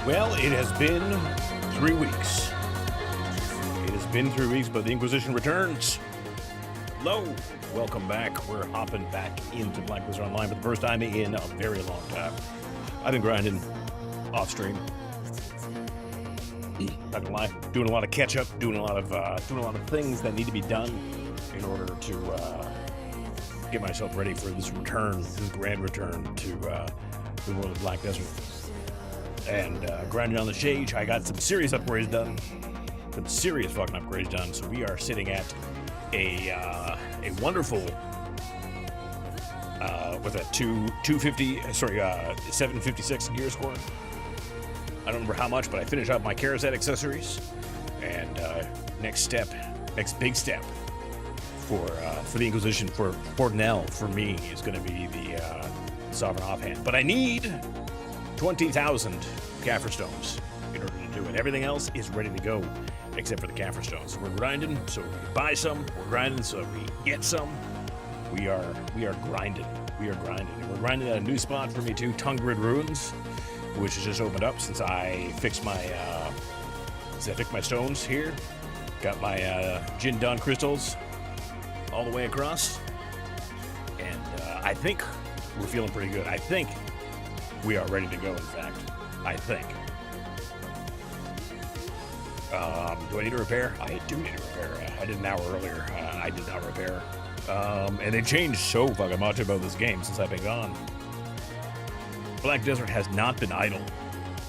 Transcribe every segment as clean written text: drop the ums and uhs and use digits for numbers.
Well, it has been 3 weeks. It has been 3 weeks, but the Inquisition returns. Hello, welcome back. We're hopping back into Black Blizzard Online for the first time in a very long time. I've been grinding off stream. Not gonna lie, doing a lot of catch up, doing a lot of things that need to be done in order to get myself ready for this return, this grand return to the world of Black Desert. And grinding on the Shage, I got some serious upgrades done. Some serious fucking upgrades done. So we are sitting at a wonderful with a 756 gear score. I don't remember how much, but I finished up my Karazat accessories. And next big step for the Inquisition for Knell for me is going to be the Sovereign Offhand. But I need 20,000 Kaffir stones in order to do it. Everything else is ready to go except for the Kaffir stones. So we're grinding so we can buy some. We're grinding so we get some. We are grinding. We are grinding. And we're grinding at a new spot for me too, Tungrad Ruins, which has just opened up since I fixed my stones here. Got my Jin Don crystals all the way across. And I think we're feeling pretty good. I think we are ready to go, in fact. I think. Do I need to repair? I do need to repair. I did an hour earlier. I did not repair. And they changed so fucking much about this game since I've been gone. Black Desert has not been idle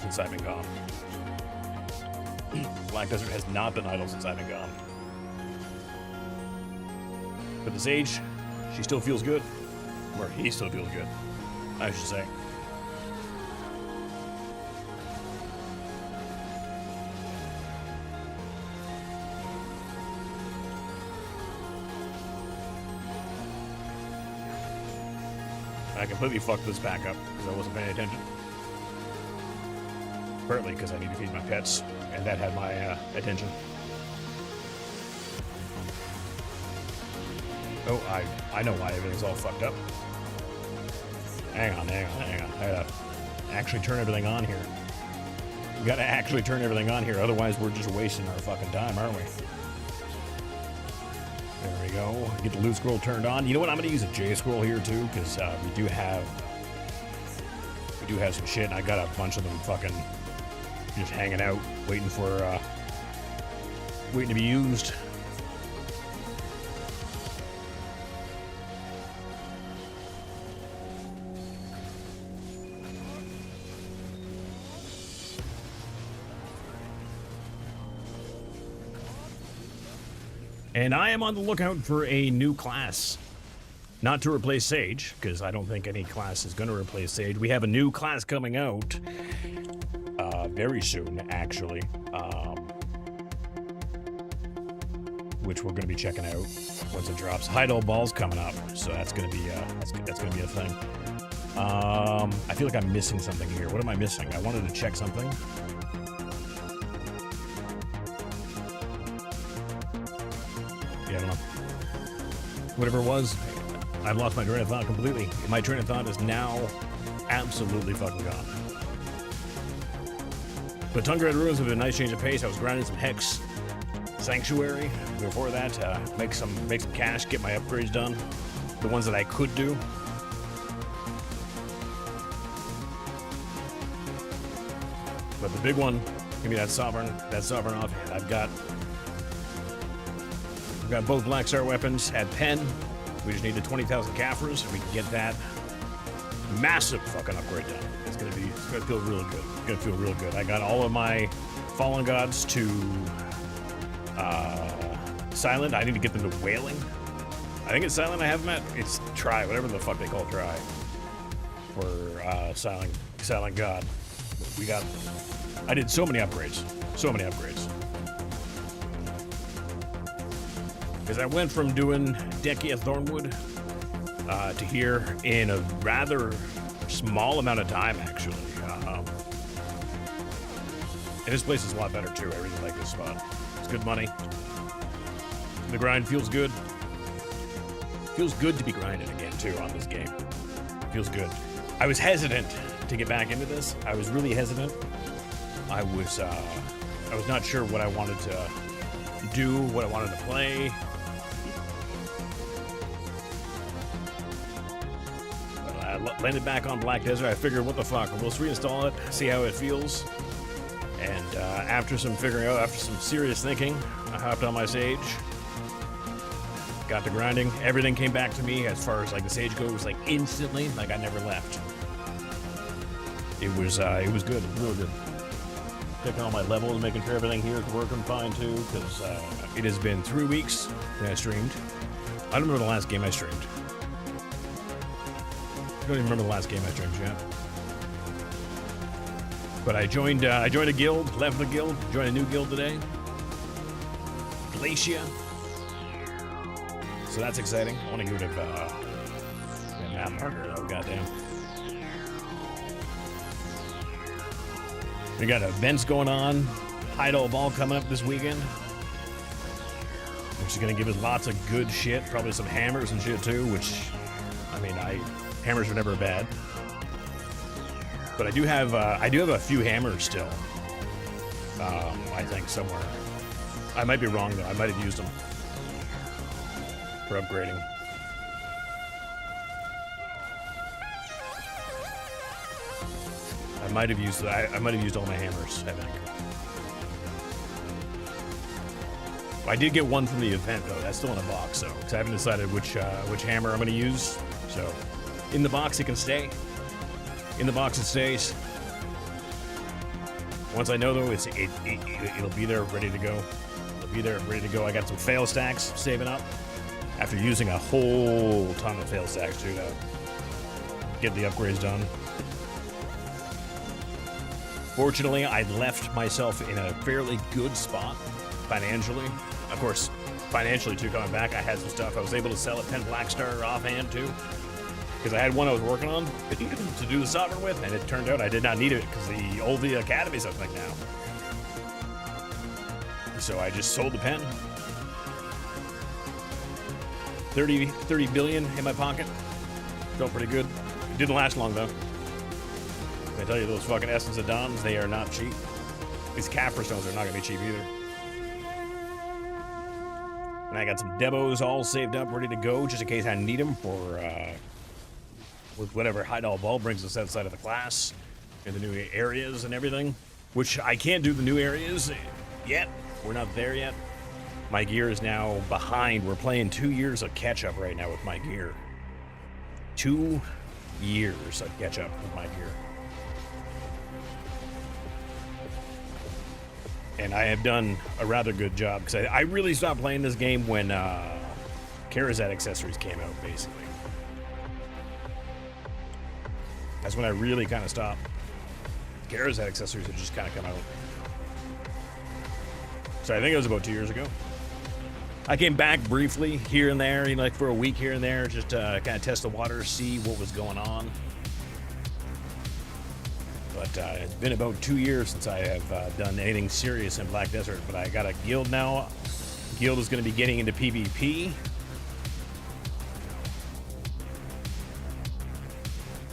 since I've been gone. Black Desert has not been idle since I've been gone. But the Sage, she still feels good. Or he still feels good, I should say. I completely fucked this back up because I wasn't paying attention. Partly because I need to feed my pets, and that had my attention. Oh, I know why everything's all fucked up. Hang on. I gotta actually turn everything on here. We gotta actually turn everything on here, otherwise we're just wasting our fucking time, aren't we? There we go. Get the loot scroll turned on. You know what? I'm gonna use a J scroll here too, because we do have some shit. And I got a bunch of them fucking just hanging out, waiting to be used. And I am on the lookout for a new class. Not to replace Sage, because I don't think any class is going to replace Sage. We have a new class coming out very soon, actually, which we're going to be checking out once it drops. Hydol Ball's coming up, so that's going to be that's going to be a thing. I feel like I'm missing something here. What am I missing? I wanted to check something. I don't know. Whatever it was, I've lost my train of thought completely. My train of thought is now absolutely fucking gone. But Tungrad Ruins have been a nice change of pace. I was grinding some Hex Sanctuary before that, make some cash, get my upgrades done. The ones that I could do. But the big one, give me that sovereign offhand. I've got both Black Star weapons, had pen. We just need the 20,000 Kaffirs, and we can get that massive fucking upgrade done. It's gonna feel really good. It's gonna feel real good. I got all of my Fallen Gods to Silent. I need to get them to Wailing. I think it's Silent I have them at. It's Try, whatever the fuck they call Try. For Silent God. I did so many upgrades. Because I went from doing Dekia Thornwood to here in a rather small amount of time, actually. And this place is a lot better, too. I really like this spot. It's good money. The grind feels good. Feels good to be grinding again, too, on this game. Feels good. I was hesitant to get back into this. I was really hesitant. I was not sure what I wanted to do, what I wanted to play. But I landed back on Black Desert. I figured, what the fuck? Let's reinstall it, see how it feels. And after some figuring out, after some serious thinking, I hopped on my Sage. Got to grinding. Everything came back to me as far as like the Sage goes, like instantly, like I never left. It was good, really good. Checking all my levels, making sure everything here is working fine too, because it has been 3 weeks that I streamed. I don't remember the last game I streamed. I don't even remember the last game I streamed yet. But I joined a guild, left the guild, joined a new guild today. Glacia. So that's exciting. I want to get rid of map marker. Oh goddamn. We got events going on. Hideout Ball coming up this weekend, which is going to give us lots of good shit. Probably some hammers and shit too. Which, I mean, hammers are never bad. But I do have a few hammers still. I think somewhere. I might be wrong though. I might have used them for upgrading. I might have used all my hammers, I think. I did get one from the event though. That's still in a box, so because I haven't decided which hammer I'm going to use. So in the box it can stay. In the box it stays. Once I know though, it'll be there ready to go. It'll be there ready to go. I got some fail stacks saving up after using a whole ton of fail stacks too to get the upgrades done. Fortunately, I left myself in a fairly good spot financially. Of course, financially too, coming back, I had some stuff. I was able to sell at 10 Black Star offhand too, because I had one I was working on to do the sovereign with, and it turned out I did not need it because the old Academy's up like now. So I just sold the pen. 30 billion in my pocket. Felt pretty good. It didn't last long though. I tell you, those fucking Essence of Dons, they are not cheap. These Capra Stones are not gonna be cheap either. And I got some Debos all saved up, ready to go, just in case I need them for, with whatever Hideout Ball brings us outside of the class, and the new areas and everything. Which I can't do the new areas yet. We're not there yet. My gear is now behind. We're playing 2 years of catch-up right now with my gear. 2 years of catch-up with my gear. And I have done a rather good job, because I really stopped playing this game when Karazat accessories came out, basically. That's when I really kind of stopped. Karazat accessories had just kind of come out. So I think it was about 2 years ago. I came back briefly here and there, like for a week here and there, just to kind of test the water, see what was going on. But it's been about 2 years since I have done anything serious in Black Desert. But I got a guild now. Guild is going to be getting into PvP,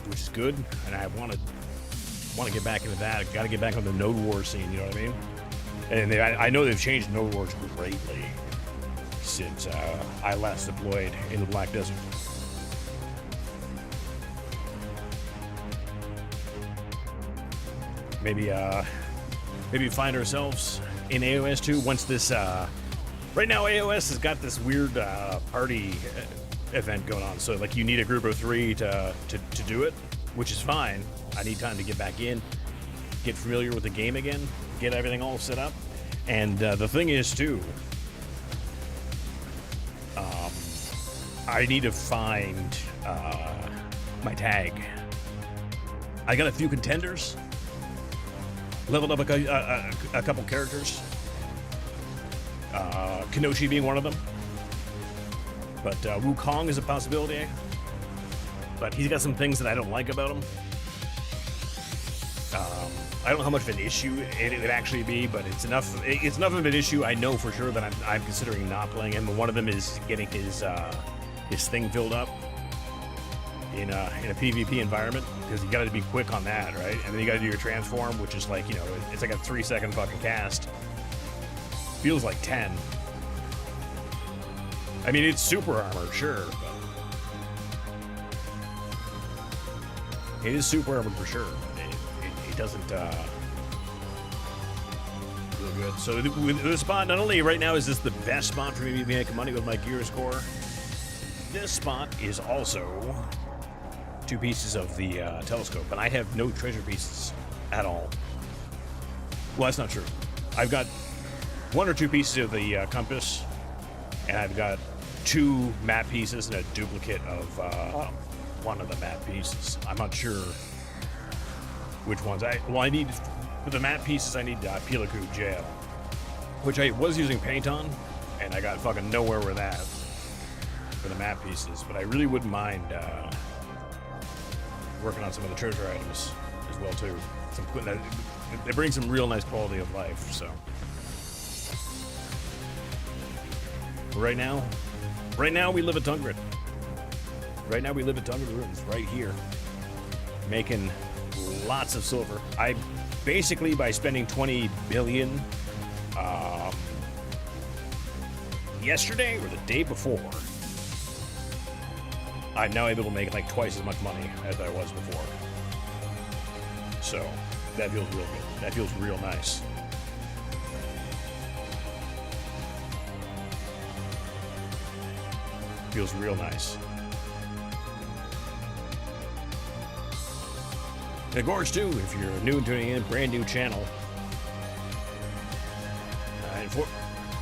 which is good. And I want to get back into that. Got to get back on the Node War scene. You know what I mean? And I know they've changed Node Wars greatly since I last deployed in the Black Desert. Maybe find ourselves in AOS 2 once this. Right now, AOS has got this weird party event going on. So like, you need a group of 3 to do it, which is fine. I need time to get back in, get familiar with the game again, get everything all set up. And the thing is too, I need to find my tag. I got a few contenders. Leveled up a couple characters. Kenoshi being one of them. But Wukong is a possibility. But he's got some things that I don't like about him. I don't know how much of an issue it would actually be, but it's enough of an issue, I know for sure, that I'm considering not playing him. And one of them is getting his thing filled up in a PvP environment, because you got to be quick on that, right? And then you got to do your transform, which is like, you know, it's like a 3-second fucking cast. Feels like 10. I mean, it's super armor, sure, but it is super armored for sure. It doesn't feel good. So with the spot, not only right now is this the best spot for me to be making money with my gear score, this spot is also 2 pieces of the telescope, and I have no treasure pieces at all. Well, that's not true. I've got 1 or 2 pieces of the compass, and I've got 2 map pieces and a duplicate of one of the map pieces. I'm not sure which ones. I need, for the map pieces, I need Peliku Jail, which I was using paint on, and I got fucking nowhere with that for the map pieces, but I really wouldn't mind working on some of the treasure items as well too. They bring some real nice quality of life, so. Right now we live at Tungrad. Right now we live at Tungrad Ruins, right here, making lots of silver. I basically, by spending 20 billion yesterday or the day before, I'm now able to make like twice as much money as I was before. So that feels real good. That feels real nice. Feels real nice. And of course, too, if you're new and tuning in, brand new channel.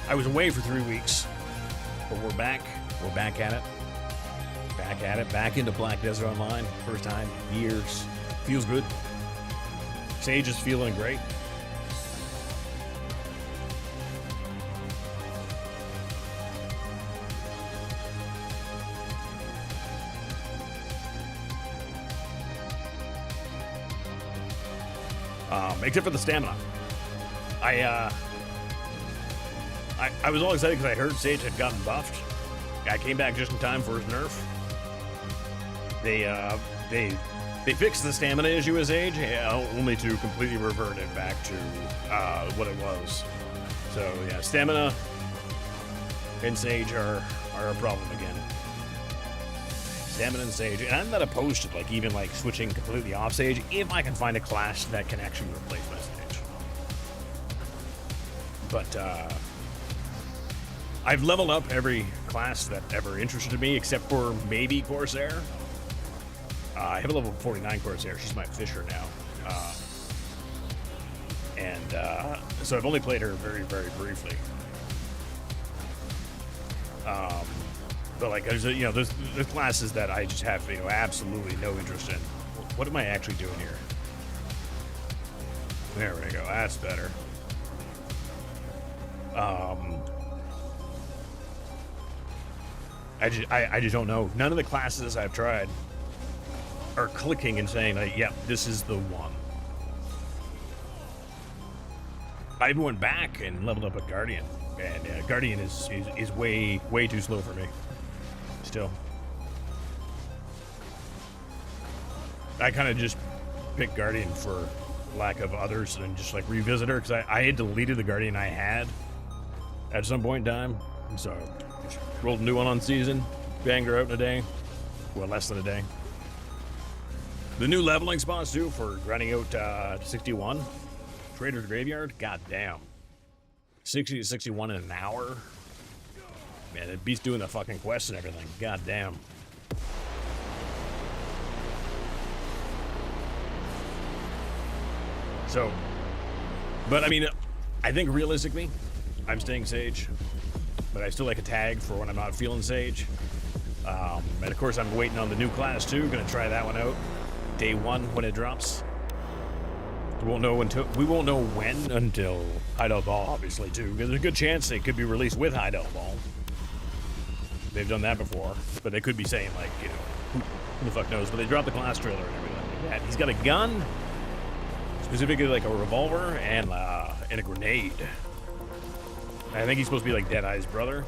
I was away for 3 weeks, but we're back. We're back at it. Back at it. Back into Black Desert Online. First time in years. Feels good. Sage is feeling great. Except for the stamina. I was all excited because I heard Sage had gotten buffed. I came back just in time for his nerf. They fixed the stamina issue with Sage, only to completely revert it back to what it was. So yeah, stamina and Sage are a problem again. Stamina and Sage, and I'm not opposed to like even like switching completely off Sage if I can find a class that can actually replace my Sage. But I've leveled up every class that ever interested me except for maybe Corsair. I have a level 49 Corsair. She's my Fisher now. So I've only played her very, very briefly. But like, there's classes that I just have, absolutely no interest in. What am I actually doing here? There we go. That's better. I just don't know. None of the classes I've tried are clicking and saying, like, yeah, this is the one. I went back and leveled up a Guardian, and Guardian is way too slow for me. Still, I kind of just picked Guardian for lack of others and just like revisit her because I had deleted the Guardian I had at some point in time, so just rolled a new one on season, banged her out in a day, well, less than a day. The new leveling spots too for grinding out 61 Trader's Graveyard. God damn, 60 to 61 in an hour. Man, it beats doing the fucking quests and everything. God damn. So, but I mean, I think realistically, I'm staying Sage, but I still like a tag for when I'm not feeling Sage. And of course, I'm waiting on the new class too. Gonna try that one out day 1 when it drops. We won't know when until Hideout Ball, obviously too, because there's a good chance it could be released with Hideout Ball. They've done that before, but they could be saying like, who the fuck knows? But they dropped the class trailer and everything like that. He's got a gun, specifically like a revolver and a grenade. I think he's supposed to be like Deadeye's brother.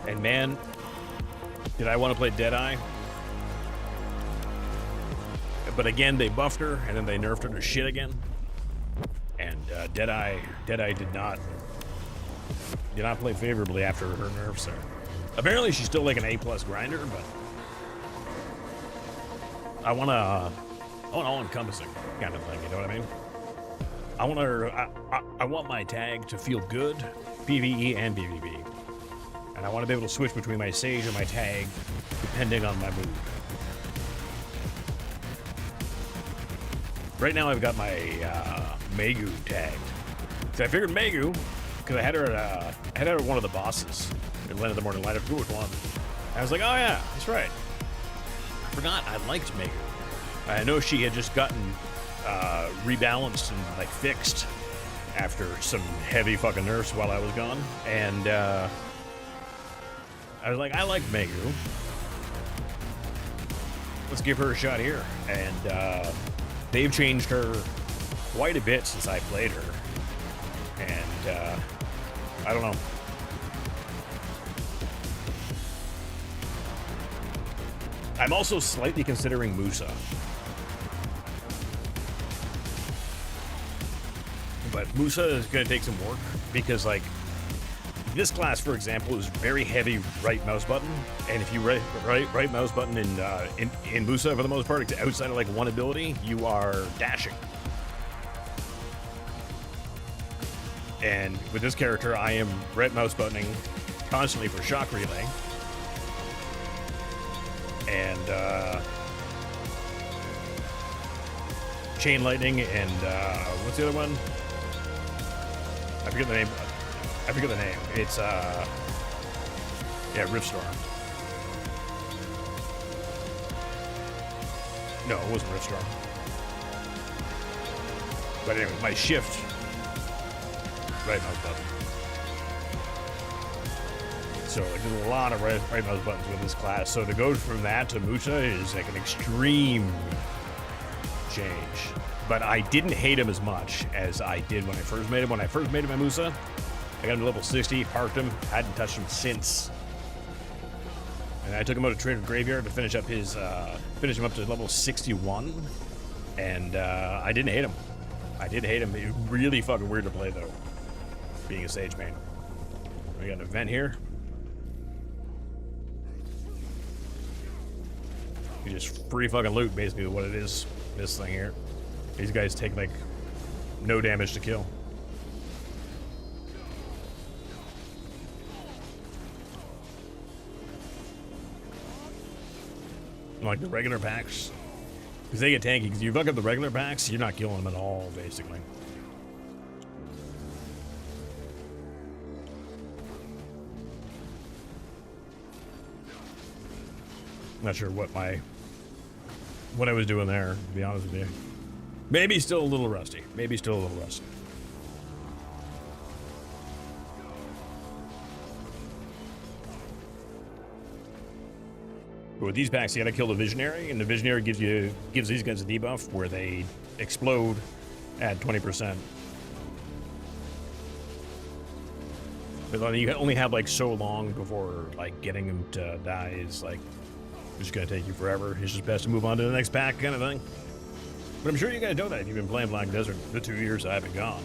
And man, did I want to play Deadeye? But again, they buffed her, and then they nerfed her to shit again. And Deadeye did not play favorably after her nerfs there. Apparently, she's still like an A+ grinder, but I want all-encompassing kind of thing. You know what I mean? I want my tag to feel good, PvE and PvP, and I want to be able to switch between my Sage and my tag depending on my mood. Right now, I've got my Megu tagged. So I figured Megu, because I had her at one of the bosses in Land of the Morning Light. I forgot which one. I was like, oh yeah, that's right. I forgot I liked Megu. I know she had just gotten rebalanced and like fixed after some heavy fucking nerfs while I was gone, and I was like, I like Megu. Let's give her a shot here, and they've changed her quite a bit since I played her, and I don't know. I'm also slightly considering Musa. But Musa is going to take some work because, like, this class, for example, is very heavy right mouse button, and if you right mouse button in Musa, for the most part, outside of like one ability, you are dashing. And with this character, I am right mouse buttoning constantly for shock relay, and chain lightning, and what's the other one? I forget the name. It's Riftstorm. No, it wasn't Riftstorm. But anyway, my shift right mouse button. So like, there's a lot of right mouse buttons with this class. So to go from that to Musa is like an extreme change. But I didn't hate him as much as I did when I first made him. When I first made him at Musa, I got him to level 60, parked him, hadn't touched him since. And I took him out to Trader Graveyard to finish up his, finish him up to level 61. And I didn't hate him. I did hate him. It was really fucking weird to play though, being a Sage main. We got an event here. You just free fucking loot, basically, what it is. This thing here. These guys take like no damage to kill. Like the regular packs, because they get tanky. Because you fuck up the regular packs, you're not killing them at all, basically. Not sure what I was doing there, to be honest with you. Maybe still a little rusty. Maybe still a little rusty. But with these packs, you gotta kill the Visionary, and the Visionary gives these guys a debuff where they explode at 20%. But then you only have like so long before like getting them to die is like it's gonna take you forever. It's just best to move on to the next pack, kind of thing. But I'm sure you guys know that if you've been playing Black Desert the 2 years I've been gone.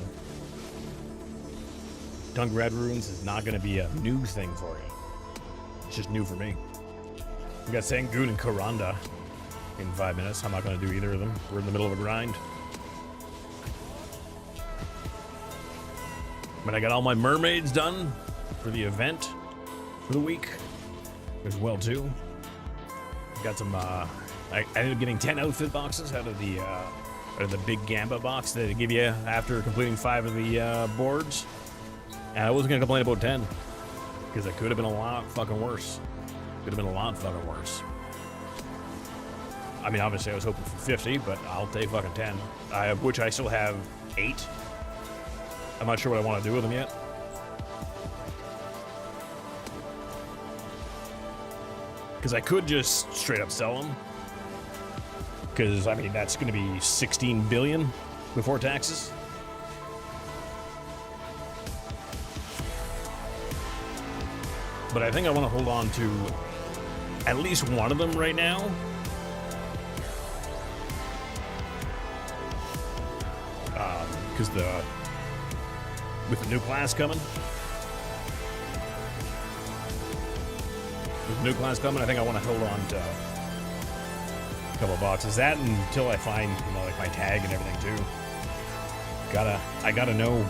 Tungrad Ruins is not going to be a new thing for you. It's just new for me. We got Sangoon and Karanda in 5 minutes. I'm not going to do either of them. We're in the middle of a grind. But I got all my mermaids done for the event for the week as well too. Got some I ended up getting 10 outfit boxes out of the big Gamba box that they give you after completing 5 of the boards. And I wasn't gonna complain about 10 because it could have been a lot fucking worse. Could have been a lot fucking worse. I mean, obviously I was hoping for 50, but I'll take fucking 10. Which I still have 8. I'm not sure what I want to do with them yet. Because I could just straight up sell them. Because, I mean, that's going to be 16 billion before taxes. But I think I want to hold on to at least one of them right now. because with the new class coming. With the new class coming, I think I want to hold on to a couple of boxes. That until I find, you know, like my tag and everything too. I gotta know.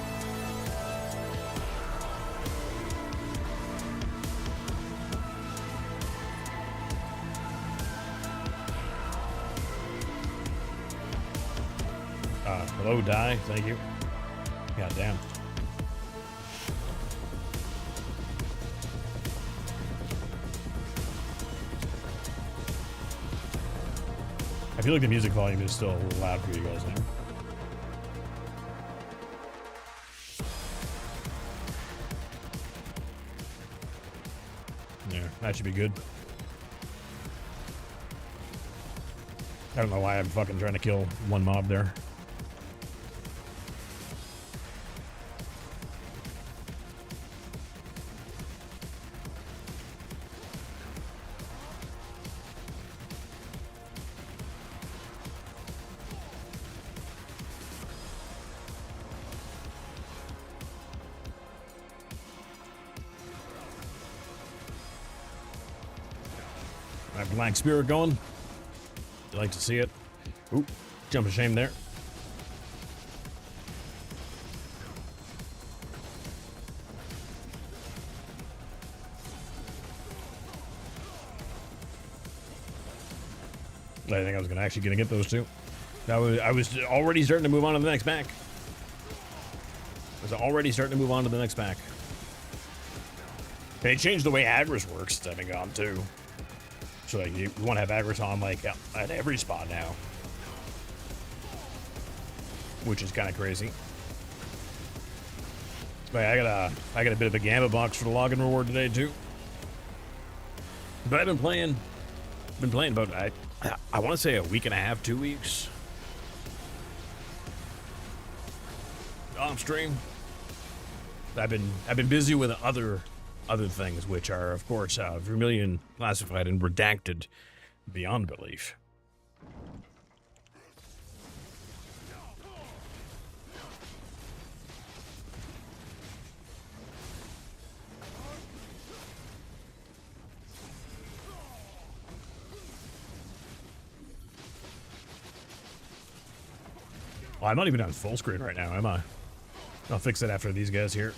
Hello, die. Thank you. God damn. I feel like the music volume is still a little loud for you guys now. Yeah, that should be good. I don't know why I'm fucking trying to kill one mob there. Black Spirit going. You like to see it. Oop, jump of shame there. I think I was gonna get those two. I was already starting to move on to the next pack. They changed the way Agris works since I've been gone too. So like you want to have Agris on like at every spot now, which is kind of crazy. But I got a bit of a Gamma box for the login reward today too. But I've been playing about I want to say a week and a half, 2 weeks off stream. I've been busy with other things, which are, of course, Vermilion classified and redacted beyond belief. Well, I'm not even on full screen right now, am I? I'll fix it after these guys here.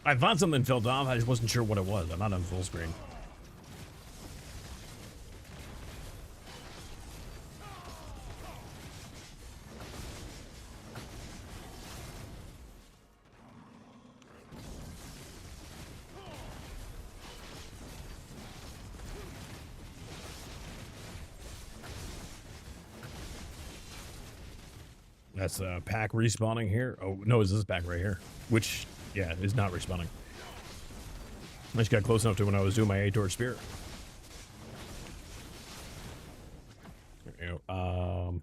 I thought something fell off, I just wasn't sure what it was. I'm not on full screen. That's a pack respawning here. Oh, no, is this pack right here? Which... yeah, it's not respawning. I just got close enough to when I was doing my Ator Spear. There you go.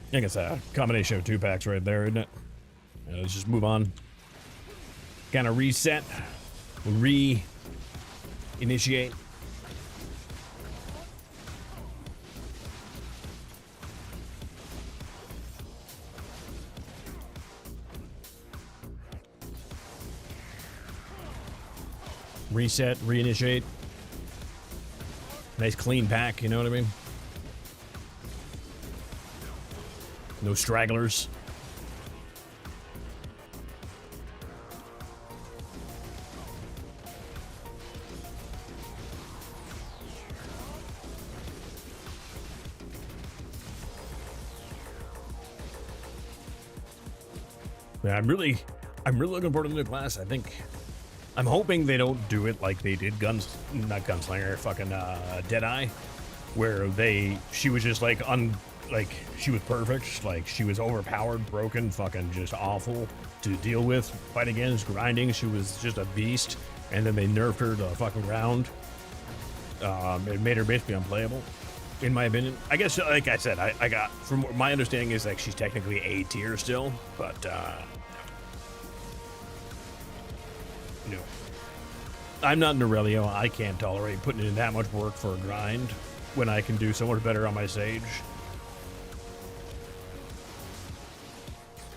I think it's a combination of 2 packs right there, isn't it? Let's just move on. Kind of reset. Re-initiate. Reset, reinitiate. Nice clean pack, you know what I mean? No stragglers. Yeah, I'm really looking forward to the new class. I'm hoping they don't do it like they did not Gunslinger, fucking Deadeye, where she was just like she was perfect, like she was overpowered, broken, fucking just awful to deal with, fight against, grinding. She was just a beast, and then they nerfed her to the fucking ground. It made her basically unplayable, in my opinion. I guess, like I said, I got, from my understanding is like she's technically A tier still, but no. I'm not an Aurelio. I can't tolerate putting in that much work for a grind when I can do so much better on my Sage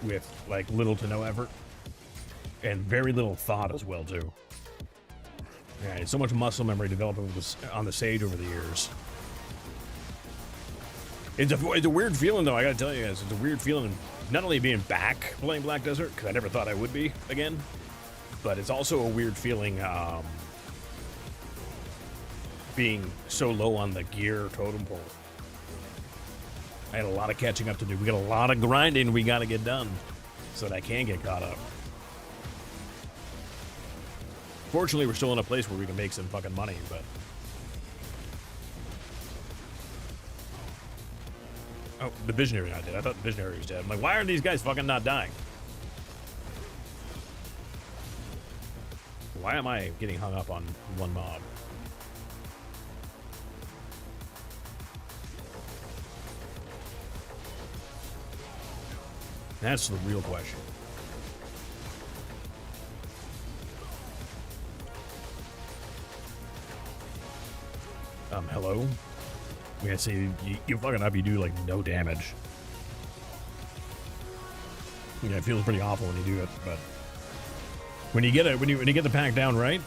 with like little to no effort and very little thought as well too. Yeah, so much muscle memory developing on the Sage over the years. It's a weird feeling though, I gotta tell you guys. It's a weird feeling not only being back playing Black Desert, because I never thought I would be again, but it's also a weird feeling being so low on the gear totem pole. I had a lot of catching up to do. We got a lot of grinding we gotta get done so that I can get caught up. Fortunately, we're still in a place where we can make some fucking money, but... Oh, the Visionary not dead. I thought the Visionary was dead. I'm like, why are these guys fucking not dying? Why am I getting hung up on one mob? That's the real question. Hello? We gotta say, you fucking up, you do like no damage. Yeah, it feels pretty awful when you do it, but when you get it, when you get the pack down right,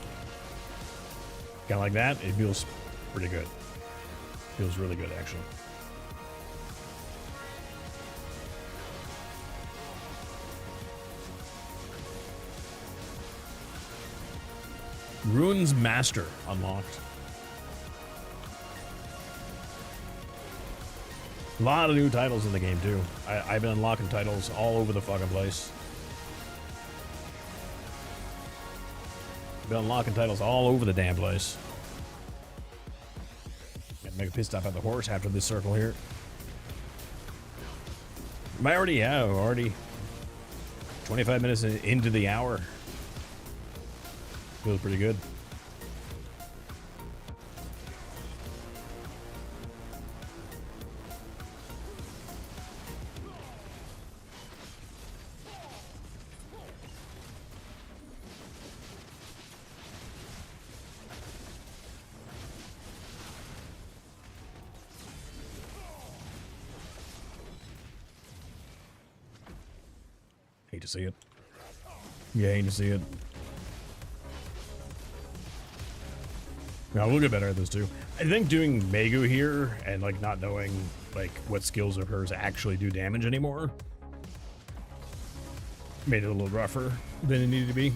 kind of like that, it feels pretty good. Feels really good, actually. Ruins Master unlocked. A lot of new titles in the game, too. I've been unlocking titles all over the fucking place. Been unlocking titles all over the damn place. Gotta make a pit stop at the horse after this circle here. Am I already? Yeah, already 25 minutes into the hour. Feels pretty good. Hate to see it. Yeah, hate to see it. Now we'll get better at this too. I think doing Megu here and like not knowing like what skills of hers actually do damage anymore made it a little rougher than it needed to be.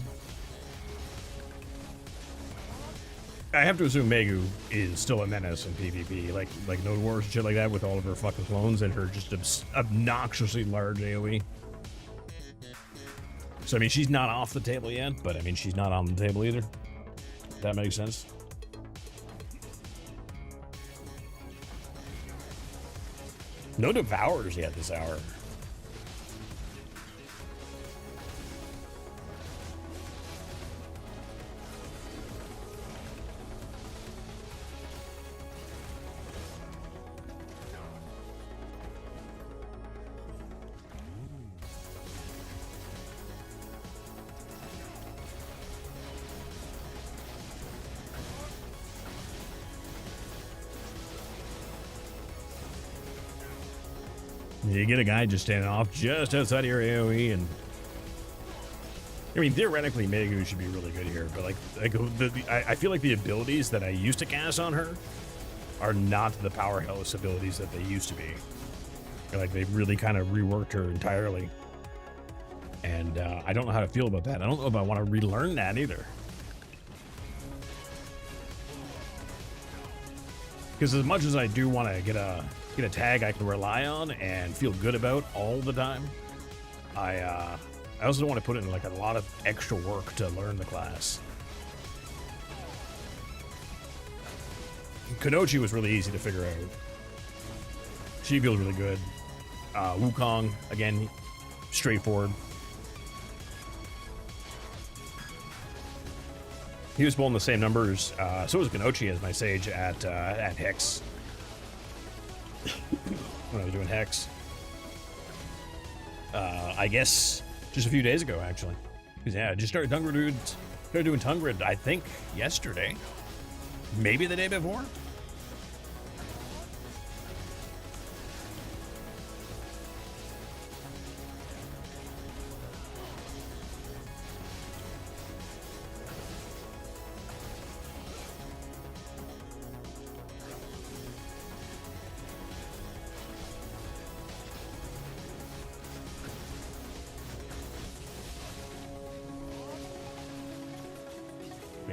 I have to assume Megu is still a menace in PvP, like Node Wars and shit like that, with all of her fucking clones and her just obnoxiously large AoE. So I mean, she's not off the table yet, but I mean, she's not on the table either. If that makes sense. No Devourers yet this hour. You get a guy just standing off just outside of your AoE, and I mean, theoretically, Megu should be really good here, but I feel like the abilities that I used to cast on her are not the powerhouse abilities that they used to be. Like, they've really kind of reworked her entirely, and I don't know how to feel about that. I don't know if I want to relearn that either. Because as much as I do want to get a tag I can rely on and feel good about all the time, I also don't want to put in like a lot of extra work to learn the class. Konochi was really easy to figure out. She feels really good. Wukong, again, straightforward. He was pulling the same numbers. So was Ganochi as my sage at Hex. When I was doing Hex. I guess just a few days ago, actually. Because, yeah, I just started doing Tungrad, I think, yesterday. Maybe the day before.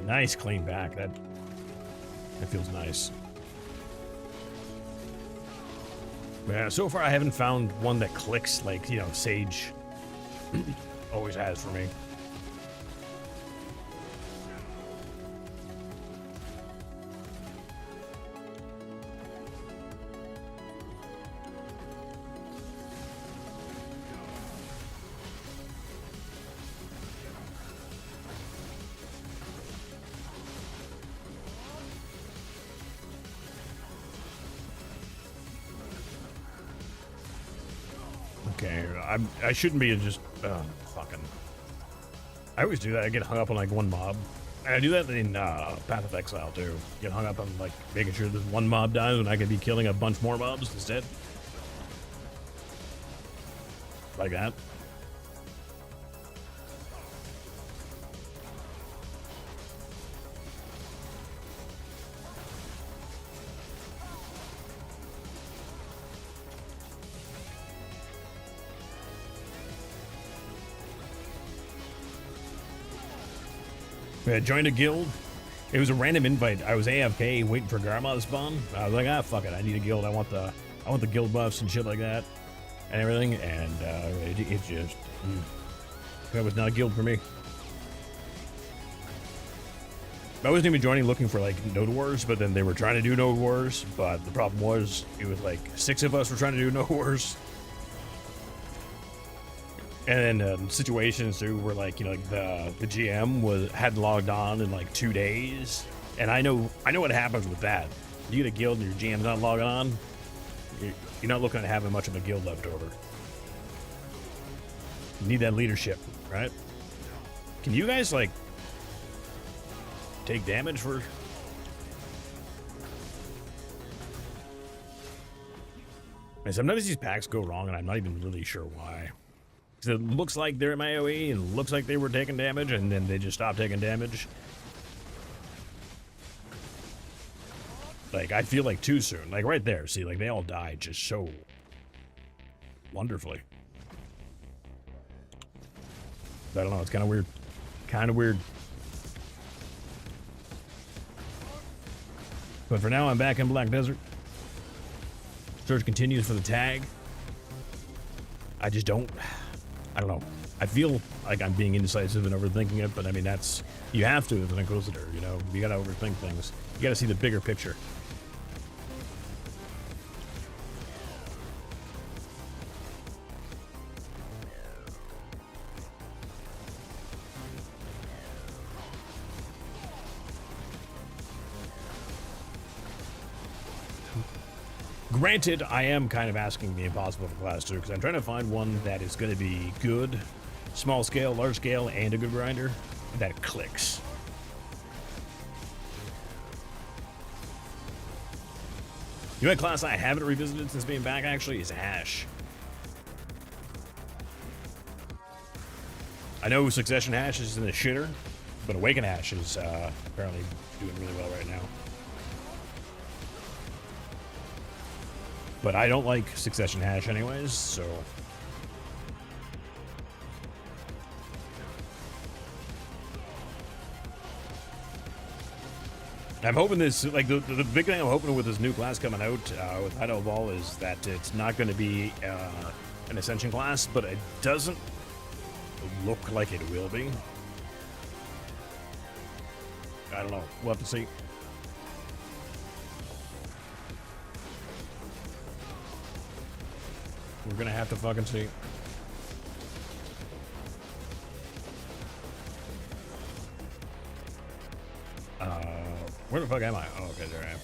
Nice clean back. That feels nice. Yeah, so far I haven't found one that clicks like, you know, Sage always has for me. Okay, I shouldn't be just fucking. I always do that. I get hung up on like one mob, and I do that in Path of Exile too. Get hung up on like making sure this one mob dies when I could be killing a bunch more mobs instead. Like that. I joined a guild. It was a random invite. I was AFK waiting for Garma to spawn. I was like, ah, fuck it. I need a guild. I want the guild buffs and shit like that and everything. And it just that was not a guild for me. I wasn't even joining looking for like Node Wars, but then they were trying to do Node Wars. But the problem was it was like 6 of us were trying to do Node Wars. And then situations too where like, you know, like the GM hadn't logged on in like 2 days, and I know what happens with that. You get a guild and your GM's not logging on, you're not looking at having much of a guild left over. You need that leadership, right? Can you guys like take damage for? And sometimes these packs go wrong, and I'm not even really sure why. It looks like they're in my AoE and looks like they were taking damage, and then they just stopped taking damage. Like, I feel like too soon. Like, right there, see, like, they all died just so wonderfully. I don't know, it's kind of weird. Kind of weird. But for now, I'm back in Black Desert. Search continues for the tag. I don't know. I feel like I'm being indecisive and overthinking it, but I mean, you have to as an Inquisitor, you know? You gotta overthink things. You gotta see the bigger picture. Granted, I am kind of asking the impossible for class 2, because I'm trying to find one that is going to be good, small scale, large scale, and a good grinder that clicks. You know what class I haven't revisited since being back, actually, is Hash. I know Succession Hash is in the shitter, but Awaken Hash is apparently doing really well right now. But I don't like Succession Hash anyways, so... I'm hoping this, like, the big thing I'm hoping with this new class coming out with Hideout of All is that it's not going to be an Ascension class, but it doesn't look like it will be. I don't know. We'll have to see. We're gonna have to fucking see. Where the fuck am I? Oh, okay, there I am.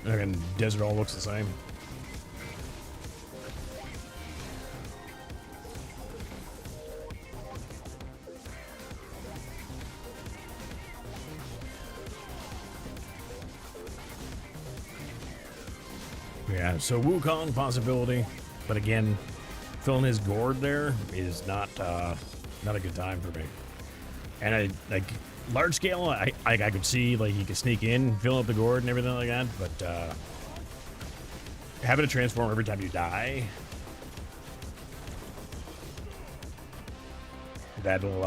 Fucking desert all looks the same. Yeah, so Wukong possibility, but again, filling his gourd there is not a good time for me. And I like large scale. I could see like you could sneak in, fill up the gourd and everything like that, but having to transform every time you die, that'll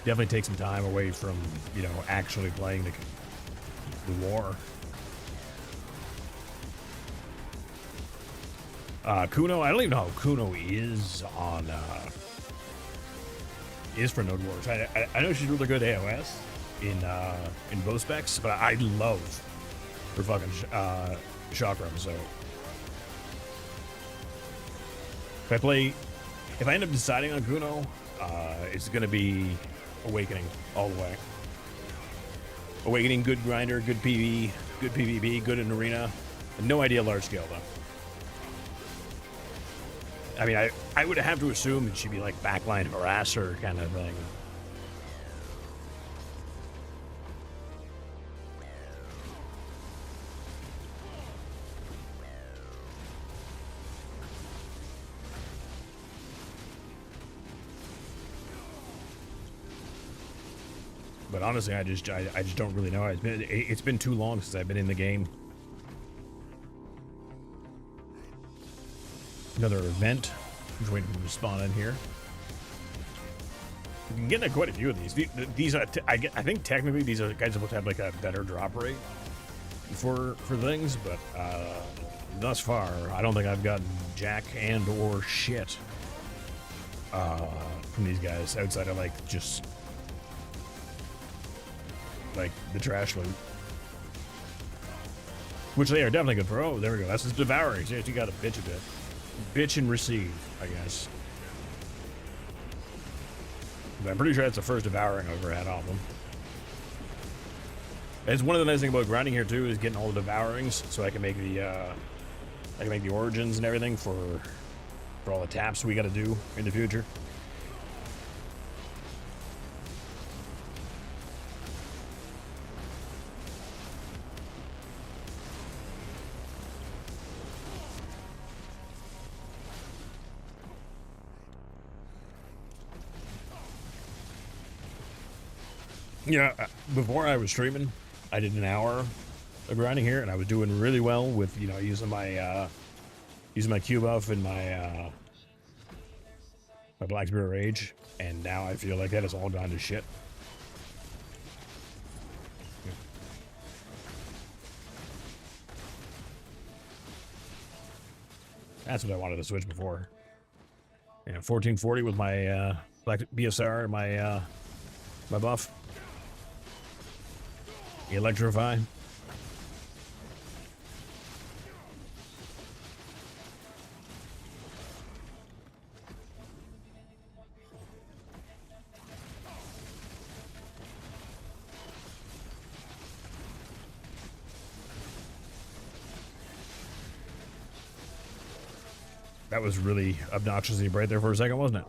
definitely take some time away from actually playing the war. Kuno, I don't even know how Kuno is on is for Node Wars. I know she's really good AOS in both specs, but I love her fucking chakram. So if I end up deciding on Kuno, it's gonna be Awakening all the way. Awakening, good grinder, good PV, good PvP, good in arena. No idea large scale though. I mean, I would have to assume that she'd be like backline harasser kind of thing. But honestly, I just don't really know. It's been too long since I've been in the game. Another event. I'm just waiting for them to spawn in here. You can get quite a few of these. These are, I think technically these are guys supposed to have like a better drop rate for things, but thus far I don't think I've gotten jack and or shit from these guys outside of like just like the trash loot, which they are definitely good for. Oh, there we go. That's just devouring. So you got to bitch a bit. Bitch and receive, I guess. But I'm pretty sure that's the first devouring I've ever had off them. It's one of the nice things about grinding here too is getting all the devourings, so I can make the origins and everything for all the taps we got to do in the future. Yeah, before I was streaming, I did an hour of grinding here, and I was doing really well with using my Q buff and my Black Spirit Rage, and now I feel like that has all gone to shit. That's what I wanted to switch before. Yeah, 1440 with my Black BSR, my buff. Electrify. That was really obnoxiously bright there for a second, wasn't it?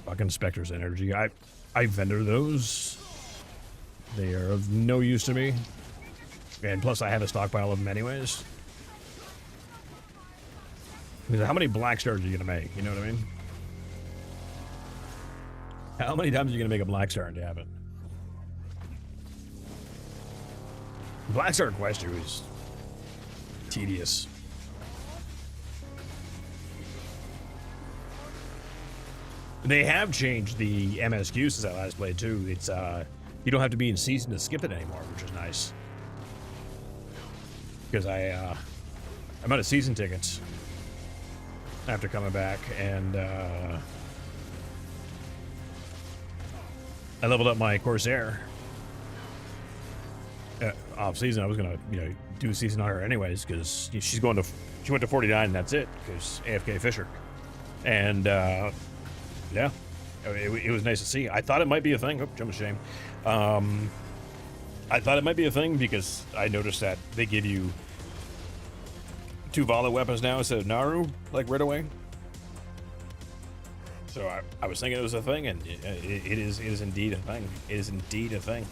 Fucking Spectre's energy. I vendor those. They are of no use to me. And plus I have a stockpile of them anyways. Because how many black stars are you gonna make? You know what I mean? How many times are you gonna make a black star and have it? Black star quest is tedious. They have changed the MSQ since I last played too. It's you don't have to be in season to skip it anymore, which is nice. Because I'm out of season tickets after coming back, and I leveled up my Corsair off season. I was gonna do season on her anyways because she went to 49 and that's it because AFK Fisher. And yeah, it was nice to see. I thought it might be a thing. Oh, jump of shame. I thought it might be a thing because I noticed that they give you 2 Vala weapons now instead of Naru, like right away. So I was thinking it was a thing, and it is indeed a thing. It is indeed a thing.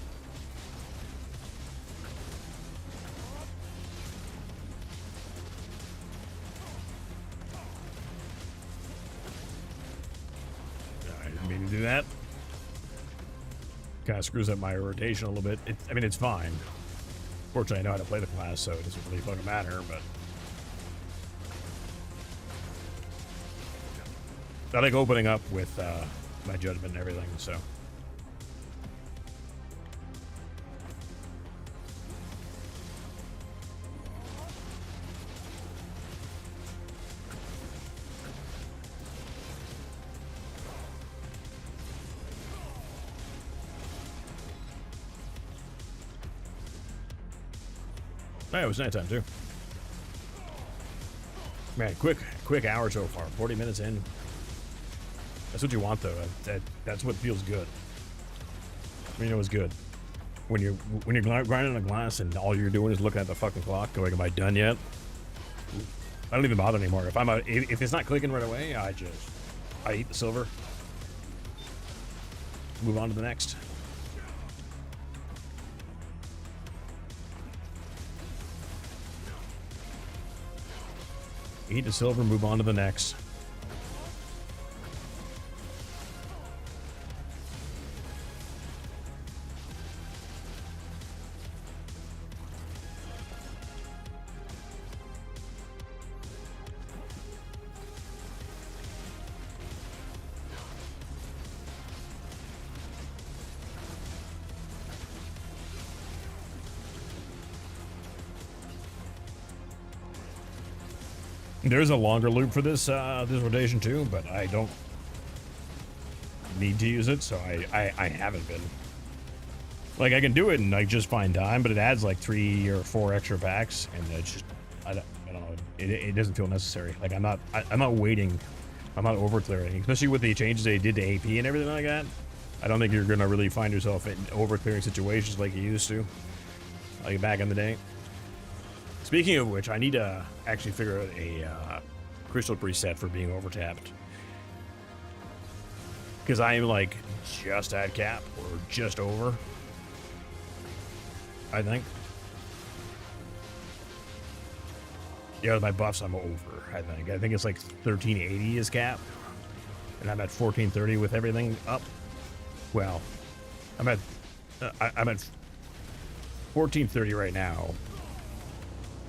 I didn't mean to do that. Kind of screws up my rotation a little bit. I mean, it's fine. Fortunately, I know how to play the class, so it doesn't really fucking matter, but... I like opening up with my judgment and everything, so. Hey, it was nighttime too. Man, quick hour so far. 40 minutes in. That's what you want, though. That's what feels good. You know, it's good when you're grinding a glass and all you're doing is looking at the fucking clock, going, "Am I done yet?" I don't even bother anymore. If it's not clicking right away, I eat the silver, move on to the next. Eat the silver, move on to the next. There's a longer loop for this this rotation too, but I don't need to use it, so I haven't been. Like, I can do it and like just find time, but it adds like 3 or 4 extra packs, and it's just I don't know. It doesn't feel necessary. Like I'm not waiting. I'm not over clearing, especially with the changes they did to AP and everything like that. I don't think you're gonna really find yourself in over clearing situations like you used to, like back in the day. Speaking of which, I need to actually figure out a crystal preset for being overtapped. Because I am like just at cap or just over, I think. Yeah, with my buffs, I'm over, I think. I think it's like 1380 is cap. And I'm at 1430 with everything up. Well, I'm at 1430 right now.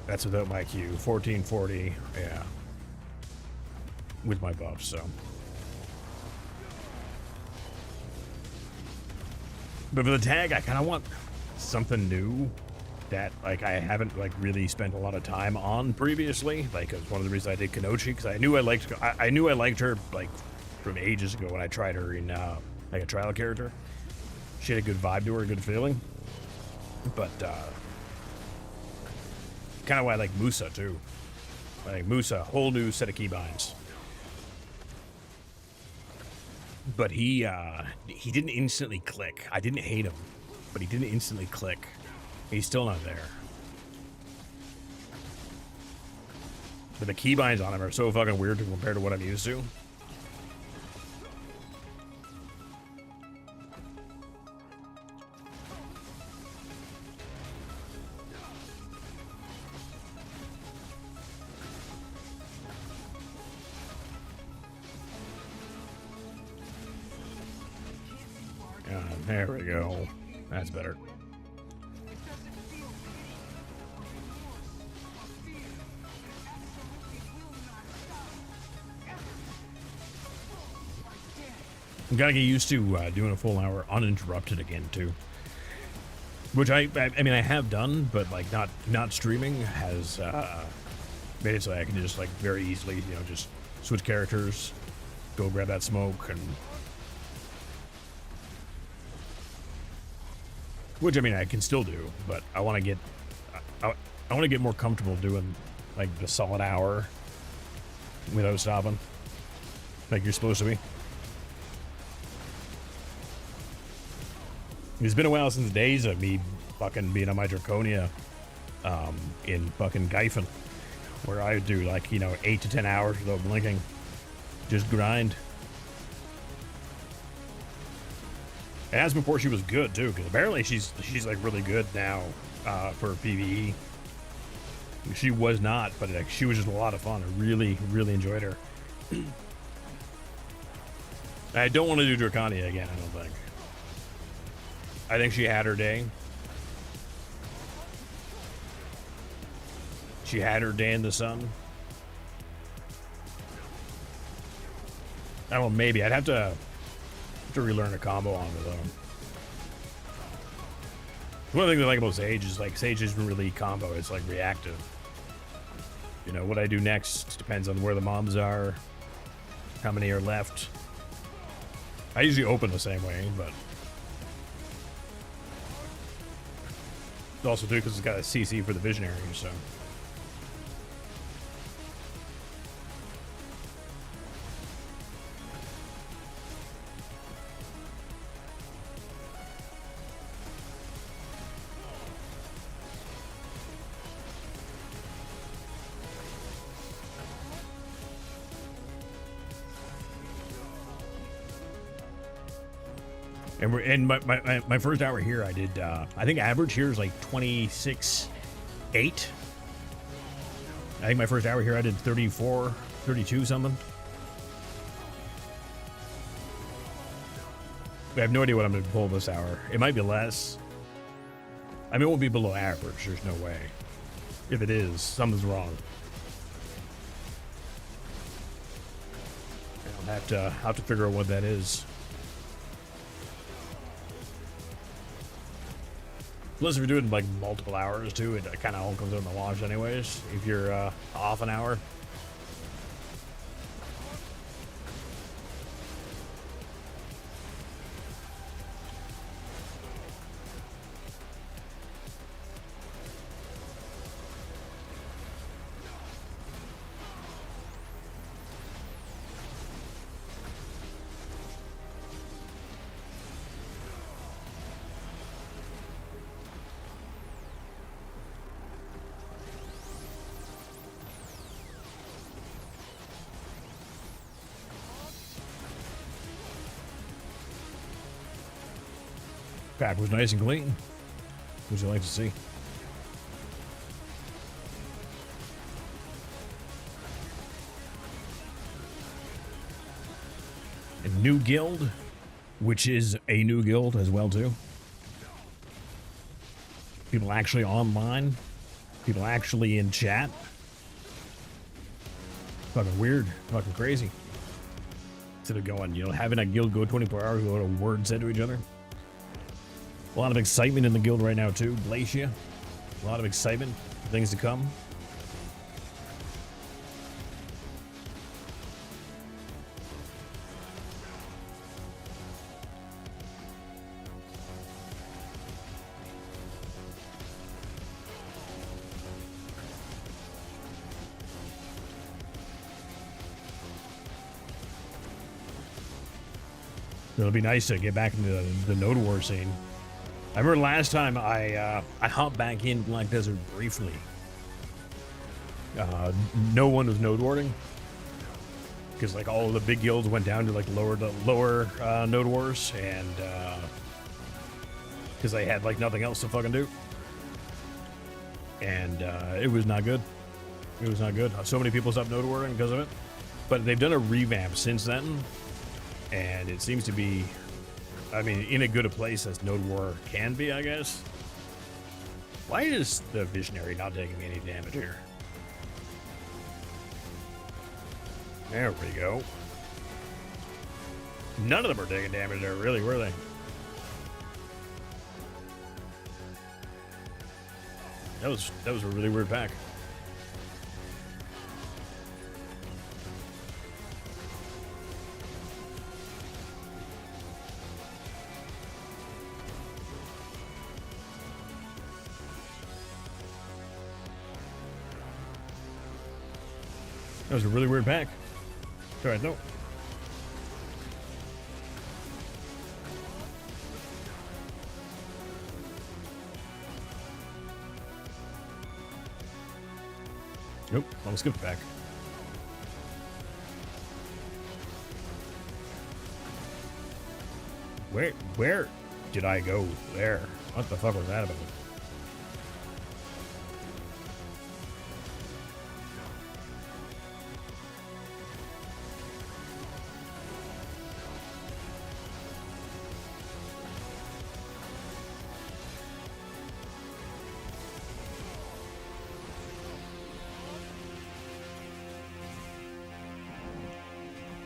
That's without my Q. 1440, yeah. With my buffs, so. But for the tag, I kind of want something new that, like, I haven't, like, really spent a lot of time on previously. Like, it was one of the reasons I did Kenochi, because I knew I liked her, like, from ages ago when I tried her in, like, a trial character. She had a good vibe to her, a good feeling. But, kind of why I like Musa too. Like Musa, whole new set of keybinds. But he didn't instantly click. I didn't hate him, but he didn't instantly click. He's still not there. But the keybinds on him are so fucking weird compared to what I'm used to. There we go. That's better. I'm gotta get used to doing a full hour uninterrupted again too. Which I mean I have done, but like not streaming has made it so I can just like very easily, you know, just switch characters, go grab that smoke, and which, I mean, I can still do, but I want to get, I want to get more comfortable doing, like, the solid hour without stopping. like you're supposed to be. It's been a while since the days of me fucking being on my Draconia in fucking Gyphon, where I would do like, you know, 8 to 10 hours without blinking. Just grind. And as before, she was good too, because apparently she's like really good now for PvE. She was not, but like, she was just a lot of fun. I really enjoyed her. I don't want to do Draconia again, I don't think. I think she had her day. She had her day in the sun. I don't know, maybe. I'd have to relearn a combo on her, though. One of the things I like about Sage is, like, Sage isn't really combo. It's, like, reactive. You know, what I do next depends on where the mobs are, how many are left. I usually open the same way, but... also, too, because it's got a CC for the Visionary, so... And we're in my first hour here. I did I think average here is like 26.8. I think my first hour here I did 34, 32 something. I have no idea what I'm going to pull this hour. It might be less. I mean, it won't be below average. There's no way. If it is, something's wrong. I'll have to figure out what that is. Plus, if you're doing like multiple hours too, it kind of all comes out in the wash anyways. If you're off an hour. Pack was nice and clean. Would you like to see? A new guild, which is a new guild as well too. People actually online. People actually in chat. Fucking weird. Fucking crazy. Instead of going, you know, having a guild go 24 hours without a word said to each other. A lot of excitement in the guild right now too. Glacia. A lot of excitement. Things to come. It'll be nice to get back into the Node War scene. I remember last time I hopped back in Black Desert briefly. No one was node warding because like all the big guilds went down to like lower node wars, and because they had like nothing else to fucking do, and it was not good. It was not good. So many people stopped node warding because of it, but they've done a revamp since then, and it seems to be. I mean, in a good a place as Node War can be, I guess. Why is the Visionary not taking me any damage here? There we go. None of them are taking damage there, really, were they? That was a really weird pack. That was a really weird pack. Alright, no. Nope, I'll skip back. Where did I go there? What the fuck was that about?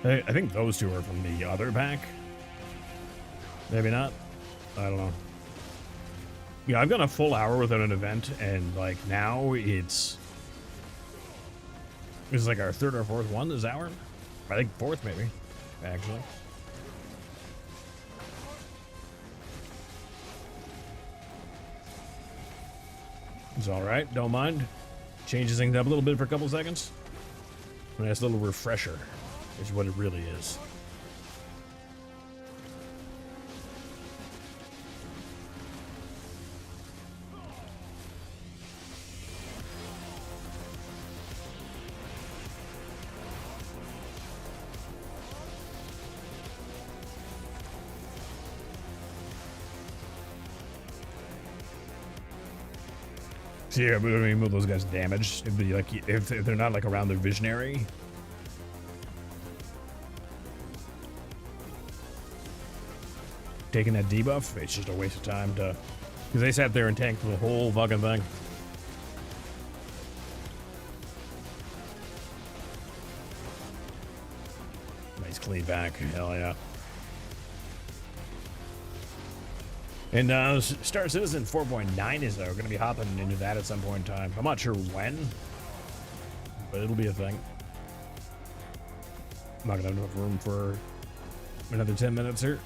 I think those two are from the other pack. Maybe not. I don't know. Yeah, I've gone a full hour without an event, and like now it's like our third or fourth one this hour. I think fourth, maybe, actually. It's all right. Don't mind. Changes things up a little bit for a couple seconds. A nice little refresher is what it really is. So yeah, but I mean, will those guys damage? It'd be like if they're not like around their visionary. Taking that debuff, it's just a waste of time to, because they sat there and tanked the whole fucking thing. Nice clean back, hell yeah. And Star Citizen 4.9 is though going to be hopping into that at some point in time. I'm not sure when, but it'll be a thing. I'm not going to have enough room for another 10 minutes here.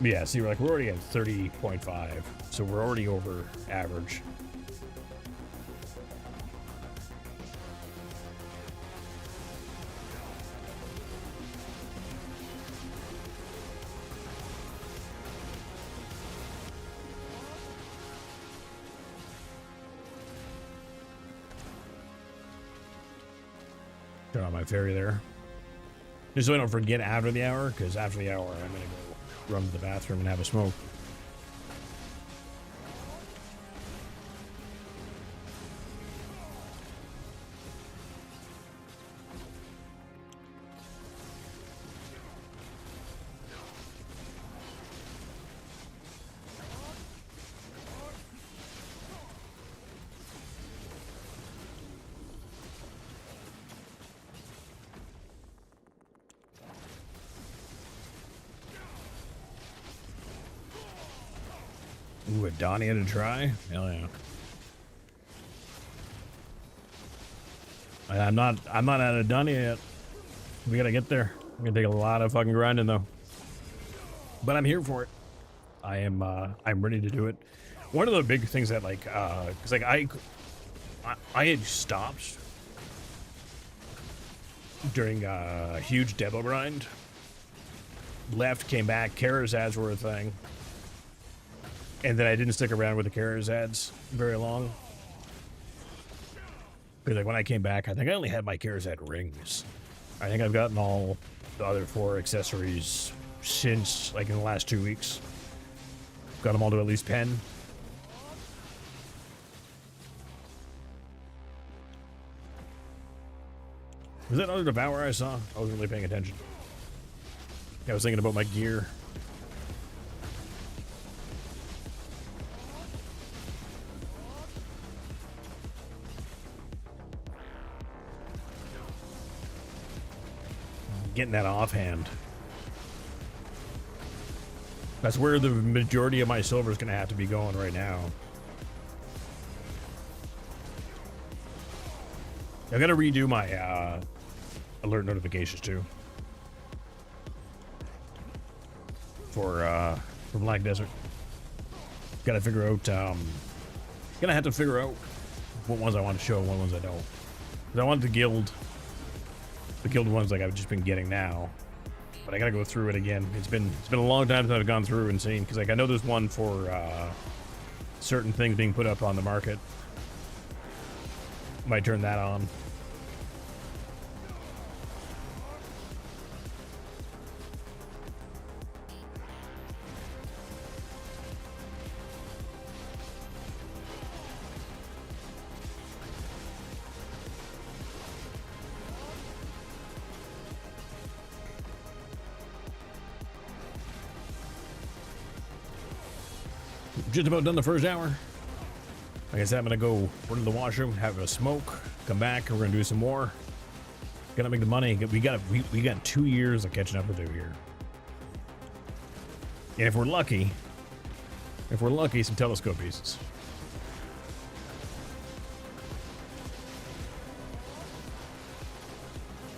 Yeah, see, we're already at 30.5, so we're already over average. Turn on my ferry there. Just so I don't forget after the hour, because after the hour I'm going to go run to the bathroom and have a smoke. Ooh, a Donnie to try? Hell yeah. I'm not at a Donnie yet. We gotta get there. It's gonna take a lot of fucking grinding though. But I'm here for it. I'm ready to do it. One of the big things that like cause like I had stopped during a huge Debo grind. Left, came back, Kara's ads were a thing. And then I didn't stick around with the Kara's ads very long. Because like when I came back, I think I only had my Kara's ad rings. I think I've gotten all the other 4 accessories since like in the last 2 weeks. Got them all to at least 10. Was that another Devour I saw? I wasn't really paying attention. I was thinking about my gear. Getting that offhand. That's where the majority of my silver is going to have to be going right now. I got to redo my alert notifications too for Black Desert. Got to figure out. Gonna have to figure out what ones I want to show and what ones I don't. 'Cause I want the guild ones like I've just been getting now, but I gotta go through it again. It's been a long time since I've gone through and seen, because like I know there's one for certain things being put up on the market Might turn that on. Just about done the first hour. Like I said, I'm gonna go run to the washroom, have a smoke, come back, and we're gonna do some more. Gotta make the money. We got 2 years of catching up to do here. And if we're lucky, some telescope pieces.